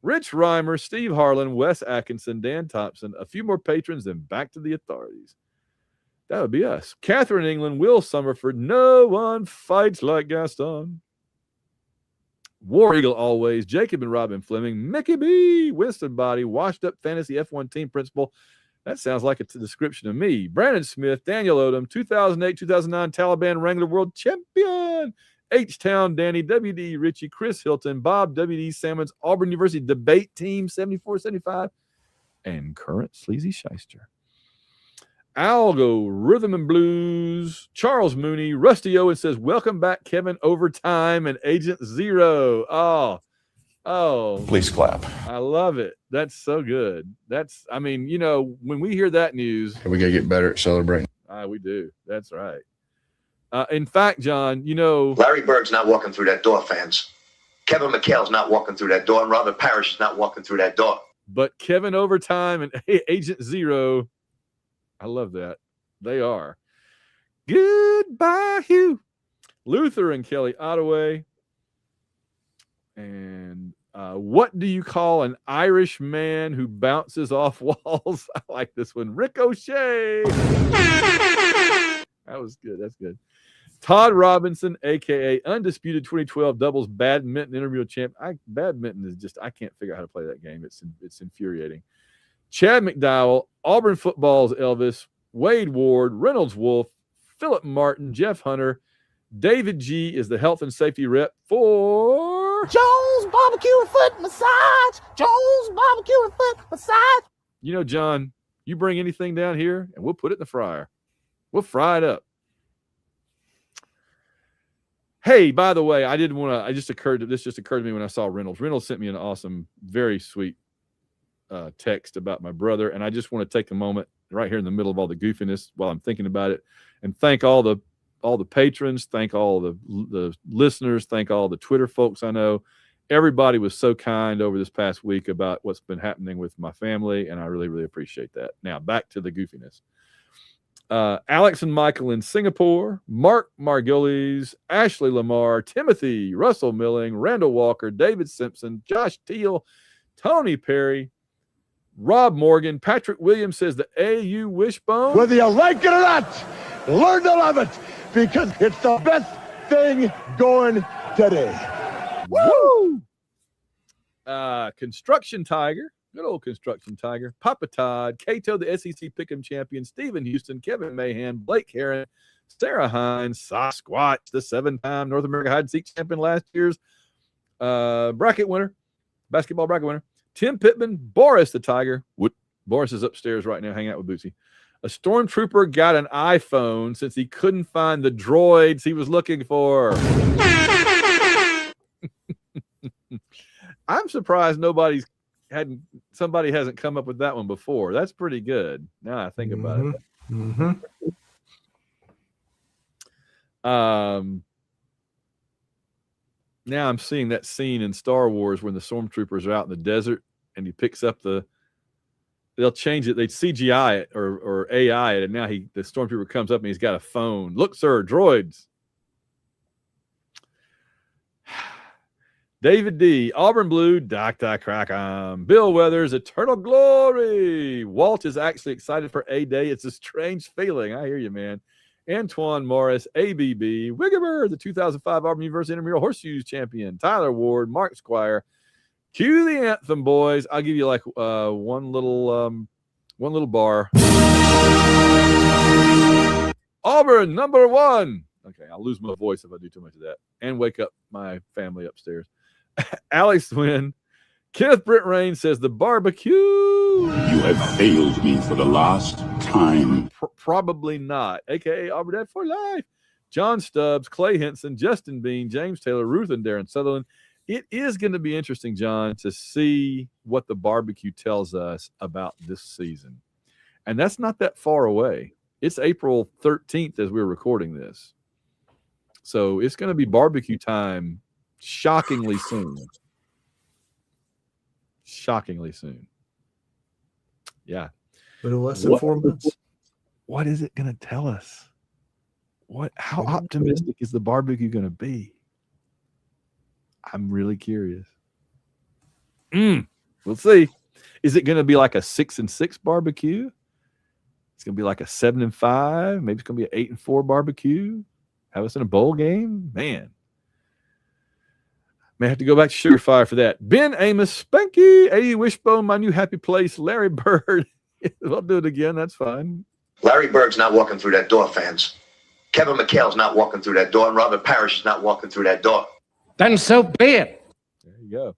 Rich Reimer, Steve Harlan, Wes Atkinson, Dan Thompson, a few more patrons, then back to the authorities. That would be us. Catherine England, Will Summerford, no one fights like Gaston. War Eagle always, Jacob and Robin Fleming, Mickey B, Winston Body, washed up fantasy F1 team principal. That sounds like it's a description of me. Brandon Smith, Daniel Odom, 2008-2009 Taliban Wrangler World Champion. H-Town Danny, WD Richie, Chris Hilton, Bob WD Salmons, Auburn University Debate Team 74-75, and current Sleazy Shyster. Algo, Rhythm and Blues, Charles Mooney, Rusty Owen says, welcome back, Kevin, Overtime, and Agent Zero. Oh. Please clap. I love it. That's so good. When we hear that news. We got to get better at celebrating. We do. That's right. In fact, John, Larry Bird's not walking through that door, fans. Kevin McHale's not walking through that door, and Robert Parrish is not walking through that door. But Kevin Overtime and Agent Zero, I love that. They are. Goodbye, Hugh. Luther and Kelly Ottaway. And what do you call an Irish man who bounces off walls? I like this one. Ricochet. That was good. That's good. Todd Robinson, a.k.a. Undisputed 2012 Doubles Badminton Intramural Champ. Badminton is just, I can't figure out how to play that game. It's infuriating. Chad McDowell, Auburn Football's Elvis, Wade Ward, Reynolds Wolf, Philip Martin, Jeff Hunter, David G is the health and safety rep for Jones Barbecue and Foot Massage. Jones Barbecue and Foot Massage. John, you bring anything down here and we'll put it in the fryer. We'll fry it up. Hey, by the way, this just occurred to me when I saw Reynolds. Reynolds sent me an awesome, very sweet text about my brother, and I just want to take a moment right here in the middle of all the goofiness while I'm thinking about it and thank all the patrons, thank all the listeners, thank all the Twitter folks I know. Everybody was so kind over this past week about what's been happening with my family, and I really, really appreciate that. Now, back to the goofiness. Alex and Michael in Singapore, Mark Margulies, Ashley Lamar, Timothy, Russell Milling, Randall Walker, David Simpson, Josh Teal, Tony Perry, Rob Morgan, Patrick Williams says the AU Wishbone. Whether you like it or not, learn to love it because it's the best thing going today. Woo! Construction Tiger. Good old Construction Tiger. Papa Todd, Cato, the SEC Pick'em champion, Stephen Houston, Kevin Mahan, Blake Heron, Sarah Hines, Sasquatch, the 7-time North America hide and seek champion last year's bracket winner, basketball bracket winner. Tim Pittman, Boris the Tiger. Boris is upstairs right now hanging out with Bootsy. A stormtrooper got an iPhone since he couldn't find the droids he was looking for. I'm surprised somebody hasn't come up with that one before. That's pretty good. Now I think about it. Mm-hmm. Now I'm seeing that scene in Star Wars when the stormtroopers are out in the desert and he picks up they'll change it. They'd CGI it or AI it. And now the stormtrooper comes up and he's got a phone. Look, sir, droids. David D. Auburn Blue, Dr. Crackham. Bill Weathers, Eternal Glory. Walt is actually excited for A-Day. It's a strange feeling. I hear you, man. Antoine Morris, ABB. Wiggerbird, the 2005 Auburn University Intramural Horseshoes champion. Tyler Ward, Mark Squire. Cue the anthem, boys. I'll give you like one little bar. Auburn, number 1. Okay, I'll lose my voice if I do too much of that. And wake up my family upstairs. Alex Wynn. Kenneth Britt Rain says the barbecue. You have failed me for the last time. Probably not. AKA Auburn Dad for life. John Stubbs, Clay Henson, Justin Bean, James Taylor, Ruth and Darren Sutherland. It is going to be interesting, John, to see what the barbecue tells us about this season. And that's not that far away. It's April 13th as we're recording this. So it's going to be barbecue time shockingly soon. Shockingly soon. Yeah. But in less than 4 months. What is it going to tell us? How optimistic is the barbecue going to be? I'm really curious. We'll see. Is it going to be like a 6-6 barbecue? It's going to be like a 7-5. Maybe it's going to be an 8-4 barbecue. Have us in a bowl game? Man. May have to go back to Sugar Fire for that. Ben Amos, Spanky, A. Wishbone, my new happy place, Larry Bird. I'll do it again. That's fine. Larry Bird's not walking through that door, fans. Kevin McHale's not walking through that door, and Robert Parrish is not walking through that door. Then so be it. There you go.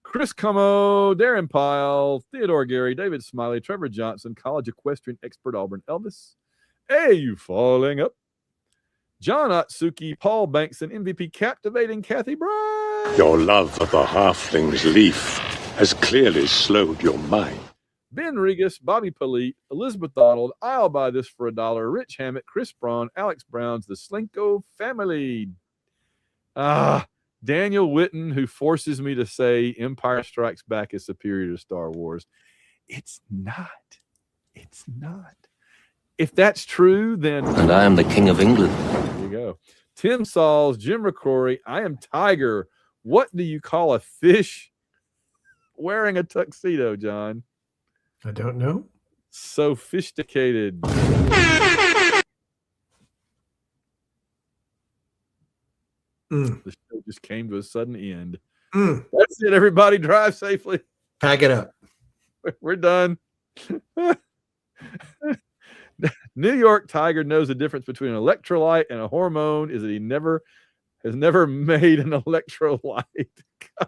Chris Como, Darren Pyle, Theodore Gary, David Smiley, Trevor Johnson, college equestrian expert Auburn Elvis. Hey, you falling up. John Atsuki, Paul Bankson, MVP captivating Kathy Bryan. Your love of a halfling's leaf has clearly slowed your mind. Ben Regas, Bobby Polite, Elizabeth Donald, I'll buy this for $1. Rich Hammett, Chris Braun, Alex Browns, the Slinko family. Daniel Witten, who forces me to say Empire Strikes Back is superior to Star Wars. It's not. It's not. If that's true, then... And I am the King of England. There you go. Tim Sauls, Jim McCrory, I am Tiger. What do you call a fish wearing a tuxedo, John? I don't know. Sophisticated. The show just came to a sudden end. That's it, everybody. Drive safely. Pack it up. We're done. New York Tiger knows the difference between an electrolyte and a hormone is that he has never made an electrolyte. I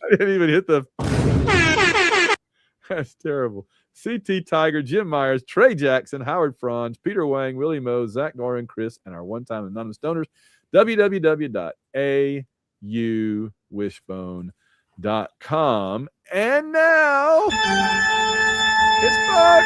didn't even hit the... That's terrible. CT Tiger, Jim Myers, Trey Jackson, Howard Franz, Peter Wang, Willie Moe, Zach Gorin, Chris, and our one-time anonymous donors. www.auwishbone.com. And now it's back.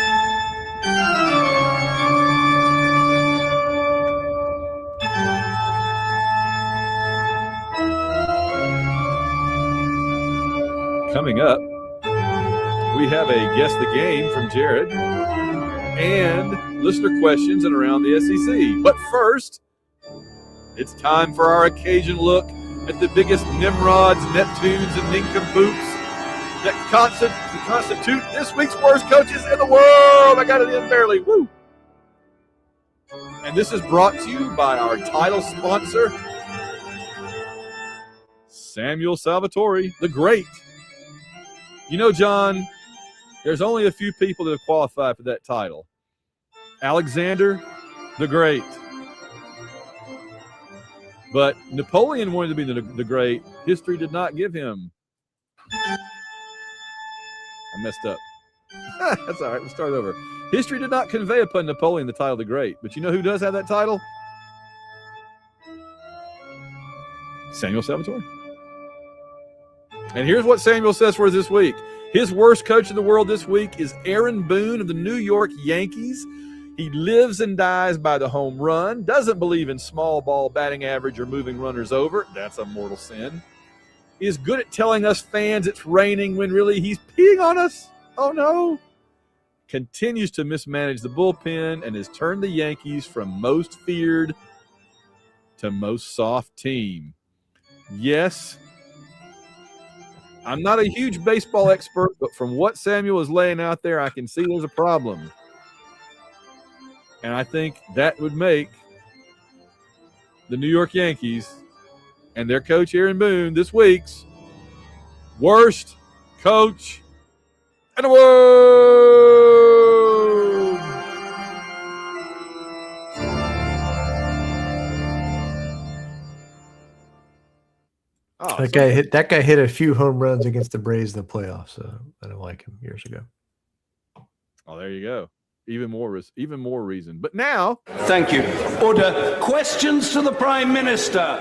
Coming up, we have a Guess the Game from Jared and listener questions and around the SEC. But first, it's time for our occasion look at the biggest Nimrods, Neptunes, and nincompoops that constitute this week's worst coaches in the world. I got it in barely. Woo! And this is brought to you by our title sponsor, Samuel Salvatore, the Great. You know, John, there's only a few people that have qualified for that title. Alexander, the great. But Napoleon wanted to be the great. History did not give him. I messed up. That's all right. We'll start over. History did not convey upon Napoleon the title the great. But you know who does have that title? Samuel Salvatore. And here's what Samuel says for us this week. His worst coach in the world this week is Aaron Boone of the New York Yankees. He lives and dies by the home run, doesn't believe in small ball batting average or moving runners over. That's a mortal sin. He is good at telling us fans it's raining when really he's peeing on us. Oh, no. Continues to mismanage the bullpen and has turned the Yankees from most feared to most soft team. Yes, I'm not a huge baseball expert, but from what Samuel is laying out there, I can see there's a problem. And I think that would make the New York Yankees and their coach, Aaron Boone, this week's worst coach in the world. Oh, that guy hit a few home runs against the Braves in the playoffs. So I don't like him years ago. Oh, there you go. Even more reason. But now, thank you. Order. Questions to the Prime Minister.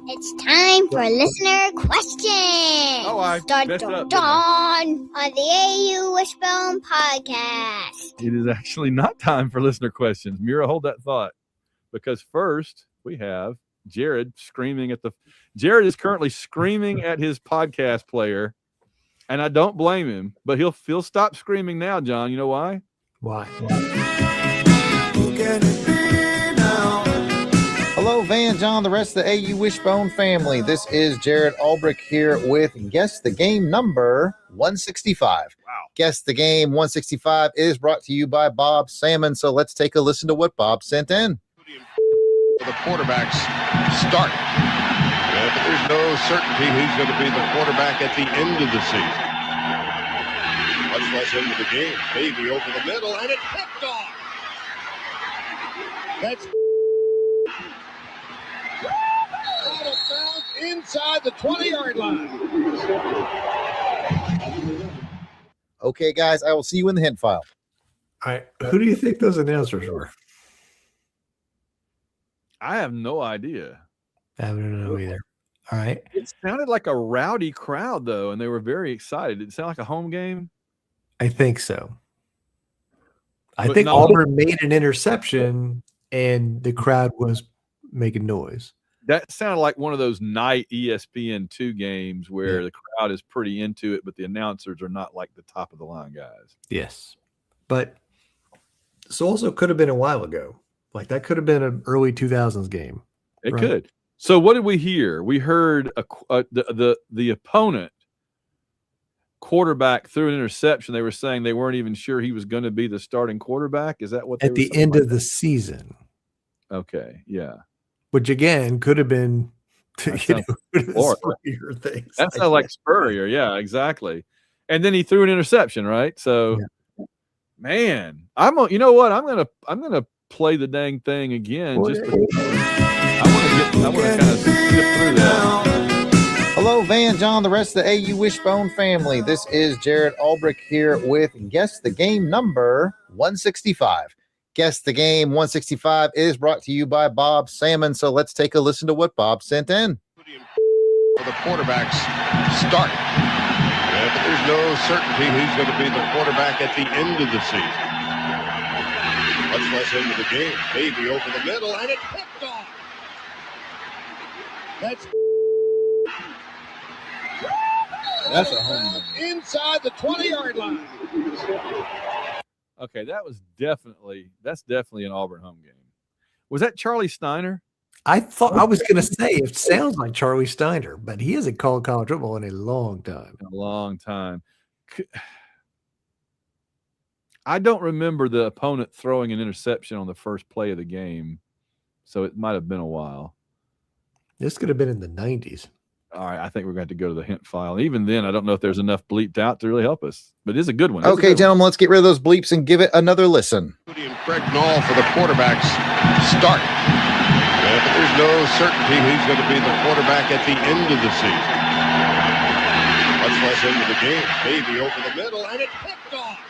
It's time for listener questions. Oh, I messed up, on the AU Wishbone podcast. It is actually not time for listener questions. Mira, hold that thought. Because first, we have Jared screaming at Jared is currently screaming at his podcast player, and I don't blame him, but he'll stop screaming now, John. You know why? Why? Hello, Van, John, the rest of the AU Wishbone family. This is Jared Albrecht here with Guess the Game number 165. Wow. Guess the Game 165 is brought to you by Bob Salmon. So let's take a listen to what Bob sent in. The quarterbacks start. But there's no certainty who's going to be the quarterback at the end of the season. Much less into the game. Baby over the middle, and it's picked off. That's out of bounds inside the 20-yard line. Okay, guys, I will see you in the hint file. All right. Who do you think those announcers were? I have no idea. I don't know either. All right. It sounded like a rowdy crowd, though, and they were very excited. Did it sound like a home game? I think so. I But think not- Auburn made an interception, and the crowd was making noise. That sounded like one of those night ESPN2 games where the crowd is pretty into it, but the announcers are not like the top of the line guys. Yes. But this also could have been a while ago. Like that could have been an early 2000s game. It Right. could. So what did we hear? We heard the opponent quarterback threw an interception. They were saying they weren't even sure he was going to be the starting quarterback. Is that what they At the end of the season, Okay, yeah. which again could have been That sounds horrible. Spurrier things. That sounds like Spurrier. Yeah, exactly. And then he threw an interception, right? So, man, you know what? I'm gonna play the dang thing again. Just I want to kind of skip through that. Hello, Van, John, the rest of the AU Wishbone family. This is Jared Albrecht here with Guess the Game number 165. Guess the Game 165 is brought to you by Bob Salmon. So let's take a listen to what Bob sent in. The quarterbacks start. But there's no certainty who's going to be the quarterback at the end of the season. Much less into the game. Baby over the middle, and it's picked off. That's a home run. Inside the 20-yard line. Okay, that's definitely an Auburn home game. Was that Charlie Steiner? I thought I was going to say it sounds like Charlie Steiner, but he hasn't called college football in a long time. A long time. I don't remember the opponent throwing an interception on the first play of the game, so it might have been a while. This could have been in the 90s. All right, I think we're going to have to go to the hint file. Even then, I don't know if there's enough bleeped out to really help us, but it is a good one. Okay, gentlemen, let's get rid of those bleeps and give it another listen. And Craig Knoll for the quarterbacks start. There's no certainty who's going to be the quarterback at the end of the season. Much less into the game. Baby over the middle, and it's picked off.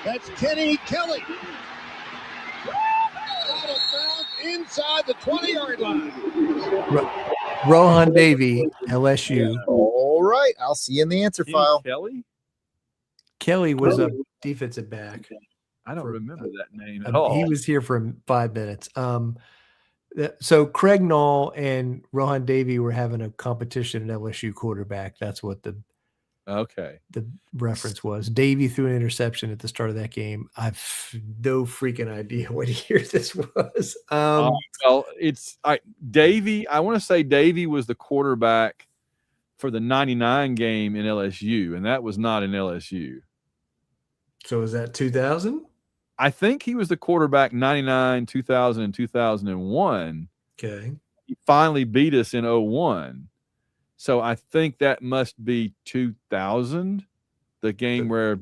That's Kenny Kelly. Out of bounds inside the 20-yard line. Rohan Davey, LSU. All right, I'll see you in the answer file. Kelly was a defensive back. I don't remember that name at all. He was here for 5 minutes. So Craig Knoll and Rohan Davey were having a competition at LSU quarterback. That's what the reference was. Davey threw an interception at the start of that game. I've no freaking idea what year this was. Well, it's Davey. I want to say Davey was the quarterback for the 99 game in LSU, and that was not in LSU. So is that 2000? I think he was the quarterback 99, 2000, and 2001. Okay. He finally beat us in 01. So I think that must be 2000, the game where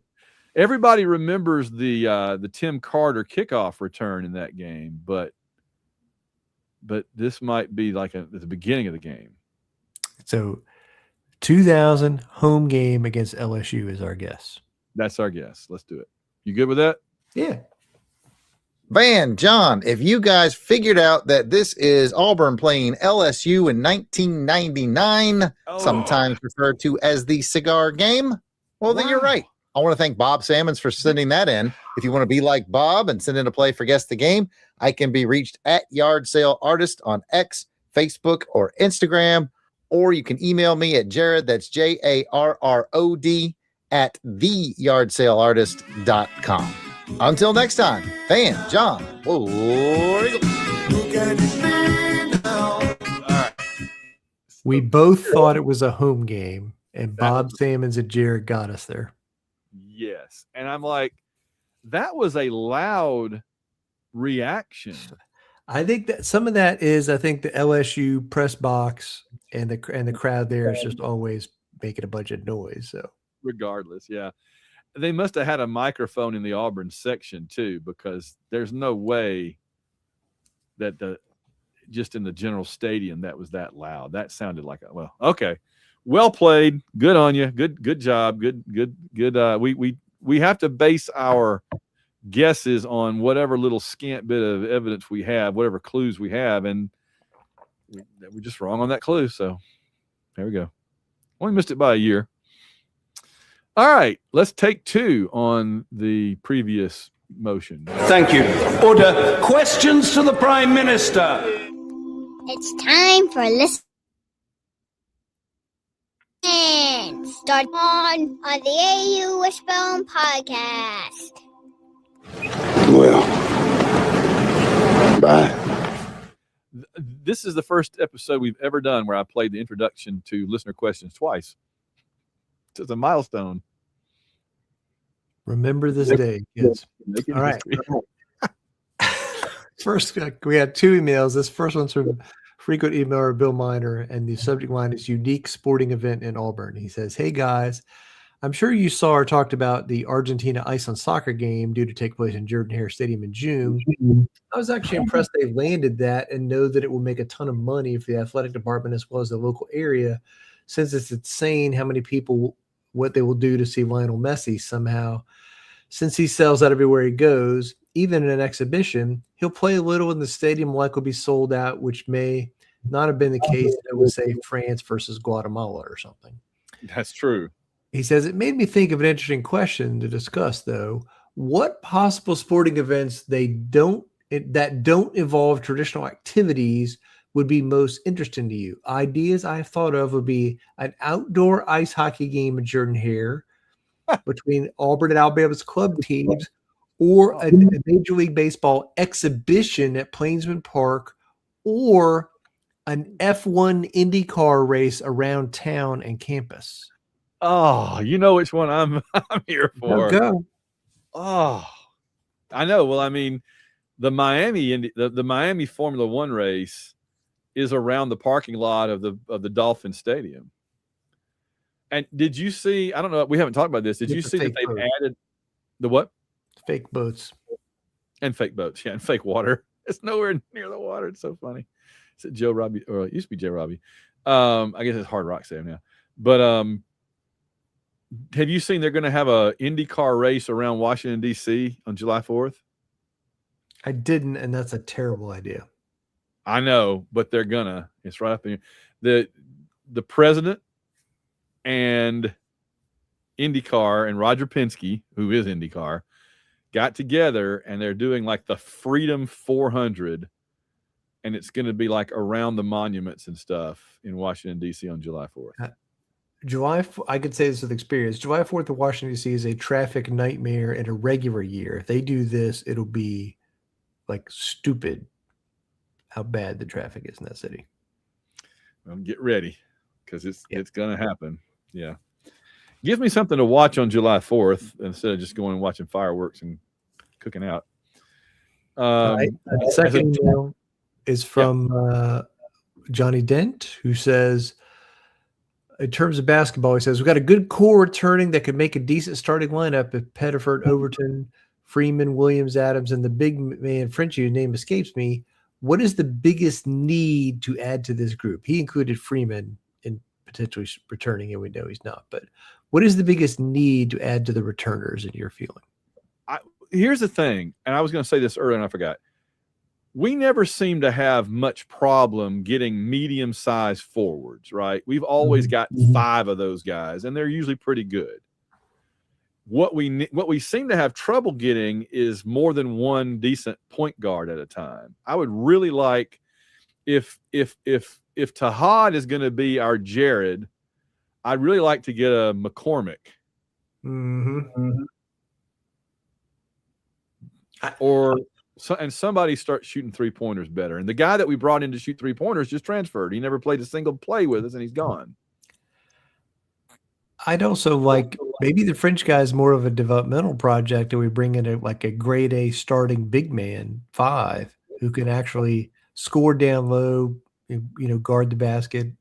everybody remembers the Tim Carter kickoff return in that game, but this might be like at the beginning of the game. So 2000 home game against LSU is our guess. That's our guess. Let's do it. You good with that? Yeah. Van, John, if you guys figured out that this is Auburn playing LSU in 1999, sometimes referred to as the cigar game, well, then you're right. I want to thank Bob Sammons for sending that in. If you want to be like Bob and send in a play for Guess the Game, I can be reached at Yard Sale Artist on X, Facebook, or Instagram, or you can email me at Jared, that's JARROD, at theyardsaleartist.com. Until next time, Van, John, We both thought it was a home game, and Bob Sammons and Jared got us there. Yes. And I'm like, that was a loud reaction. I think that some of that is, I think the LSU press box and the crowd there is just always making a bunch of noise. So regardless, yeah. They must have had a microphone in the Auburn section too, because there's no way that just in the general stadium that was that loud. That sounded like okay. Well played. Good on you. Good job. Good. We have to base our guesses on whatever little scant bit of evidence we have, whatever clues we have, and we're just wrong on that clue. So there we go. Only missed it by a year. All right, let's take 2 on the previous motion. Thank you. Order. Questions to the Prime Minister. It's time for listen. Start on the AU Wishbone podcast. Well, bye. This is the first episode we've ever done where I played the introduction to listener questions twice. It's a milestone. Remember this day, kids. All right. First, we had 2 emails. This first one's from frequent emailer Bill Miner, and the subject line is unique sporting event in Auburn. He says, "Hey guys, I'm sure you saw or talked about the Argentina-Iceland soccer game due to take place in Jordan-Hare Stadium in June. I was actually impressed they landed that and know that it will make a ton of money for the athletic department as well as the local area, since it's insane how many people, what they will do to see Lionel Messi somehow. Since he sells out everywhere he goes, even in an exhibition, he'll play a little in the stadium like will be sold out, which may not have been the case that would say France versus Guatemala or something." That's true. He says, "It made me think of an interesting question to discuss, though. What possible sporting events that don't involve traditional activities would be most interesting to you? Ideas I have thought of would be an outdoor ice hockey game at Jordan-Hare between Auburn and Alabama's club teams, or a Major League Baseball exhibition at Plainsman Park, or an F1 IndyCar race around town and campus." Oh, you know which one I'm here for. Go. Oh, I know. Well, I mean, the Miami Formula One race is around the parking lot of the Dolphin Stadium. And did you see? I don't know. We haven't talked about this. Did you see that they've added the what? Fake boats and fake boats, yeah, and fake water. It's nowhere near the water. It's so funny. It's at Joe Robbie, or it used to be Joe Robbie. I guess it's Hard Rock Stadium now. But have you seen they're going to have a IndyCar race around Washington D.C. on July 4th? I didn't, and that's a terrible idea. I know, but they're gonna. It's right up in here. The president and IndyCar and Roger Penske, who is IndyCar, got together and they're doing like the Freedom 400, and it's going to be like around the monuments and stuff in Washington D.C. on July 4th. I could say this with experience. July 4th of Washington D.C. is a traffic nightmare in a regular year. If they do this, it'll be like stupid how bad the traffic is in that city. Well, get ready because it's going to happen. Yeah. Give me something to watch on July 4th instead of just going and watching fireworks and cooking out. The second email is from Johnny Dent, who says, in terms of basketball, he says, we've got a good core returning that could make a decent starting lineup if Pettiford, Overton, Freeman, Williams, Adams, and the big man Frenchie, whose name escapes me. What is the biggest need to add to this group? He included Freeman in potentially returning, and we know he's not. But what is the biggest need to add to the returners in your feeling? Here's the thing, and I was going to say this earlier and I forgot. We never seem to have much problem getting medium-sized forwards, right? We've always got 5 of those guys, and they're usually pretty good. What we seem to have trouble getting is more than one decent point guard at a time. I would really like if Tahad is going to be our Jared, I'd really like to get a McCormick. And somebody start shooting 3-pointers better. And the guy that we brought in to shoot 3-pointers just transferred. He never played a single play with us, and he's gone. I'd also like maybe the French guy is more of a developmental project, and we bring in a grade A starting big man 5 who can actually score down low, guard the basket,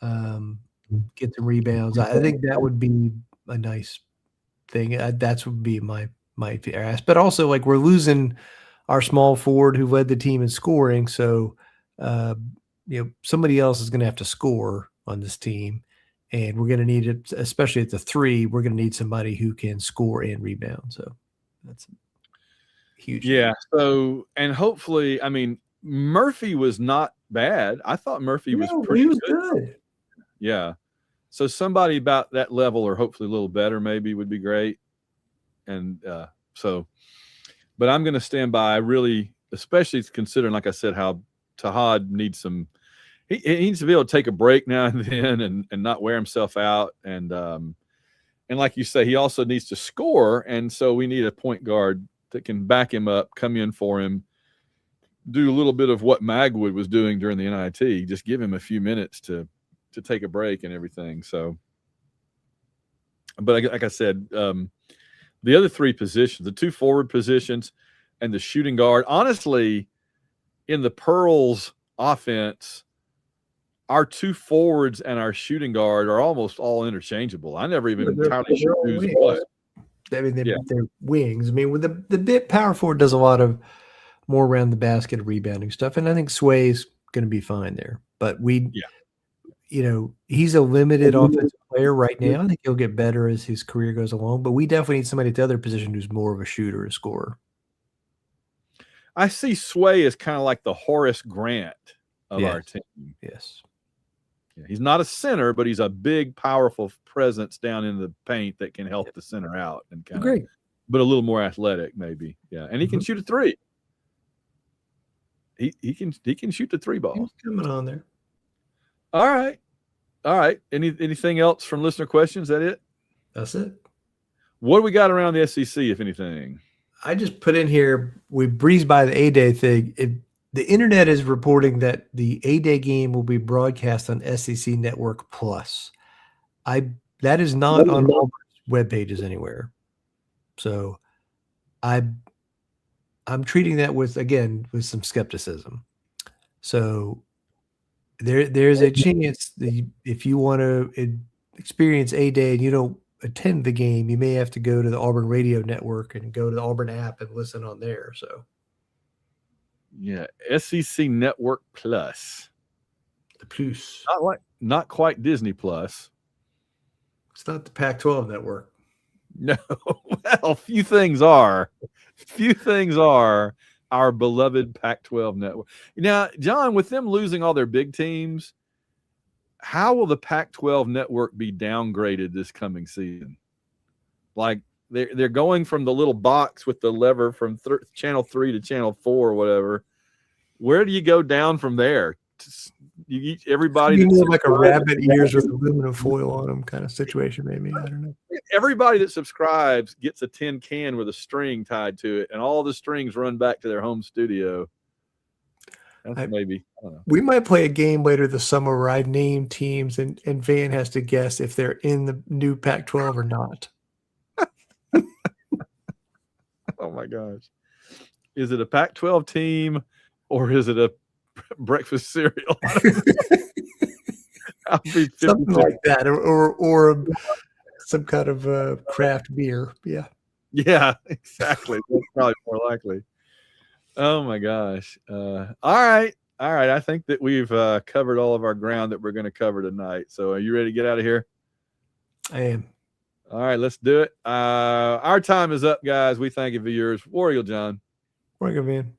get some rebounds. I think that would be a nice thing. That would be my ask. But also, like, we're losing our small forward who led the team in scoring, so somebody else is going to have to score on this team. And we're going to need it, especially at the 3. We're going to need somebody who can score and rebound. So that's huge. Yeah. So, and hopefully, I mean, Murphy was not bad. I thought Murphy was pretty good. Yeah. So somebody about that level, or hopefully a little better, maybe would be great. And but I'm going to stand by. I really, especially considering, like I said, how Tahad needs some. He needs to be able to take a break now and then and not wear himself out. And like you say, he also needs to score. And so we need a point guard that can back him up, come in for him, do a little bit of what Magwood was doing during the NIT. Just give him a few minutes to take a break and everything. So, but like I said, the other 3 positions, the 2 forward positions and the shooting guard, honestly, in the Pearls offense, our 2 forwards and our shooting guard are almost all interchangeable. I never even entirely sure who's what. I mean, they're wings. I mean, with the bit power forward does a lot of more around the basket rebounding stuff, and I think Sway's going to be fine there. But he's a limited offensive player right now. I think he'll get better as his career goes along. But we definitely need somebody at the other position who's more of a shooter, a scorer. I see Sway as kind of like the Horace Grant of our team. Yes. Yeah, he's not a center, but he's a big, powerful presence down in the paint that can help the center out and kind of, but a little more athletic, maybe. Yeah, and he can shoot a 3. He can shoot the 3 ball. He's coming on there. All right. Anything else from listener questions? Is that it? That's it. What do we got around the SEC, if anything? I just put in here. We breezed by the A-Day thing. The internet is reporting that the A-Day game will be broadcast on SEC Network Plus. That is not on Auburn's web pages anywhere. So I'm treating that with some skepticism. So There's a chance that if you want to experience A-Day and you don't attend the game, you may have to go to the Auburn Radio Network and go to the Auburn app and listen on there. So, yeah, SEC Network Plus. The Plus. Not quite Disney Plus. It's not the Pac-12 network. No. Well, few things are our beloved Pac-12 network. Now, John, with them losing all their big teams, how will the Pac-12 network be downgraded this coming season? Like they're going from the little box with the lever from channel 3 to channel 4 or whatever. Where do you go down from there? You eat everybody. You need like a rabbit ears with aluminum foil on them kind of situation, maybe. I don't know. Everybody that subscribes gets a tin can with a string tied to it, and all the strings run back to their home studio. That's maybe. I don't know. We might play a game later this summer where I name teams and Van has to guess if they're in the new Pac-12 or not. Oh my gosh. Is it a Pac-12 team or is it a breakfast cereal? I'll be something like that, or some kind of craft beer. Yeah, exactly. That's probably more likely. Oh my gosh. All right. I think that we've covered all of our ground that we're going to cover tonight. So are you ready to get out of here? I am. All right, let's do it. Our time is up, guys. We thank you for yours. War Eagle John. War Eagle, man.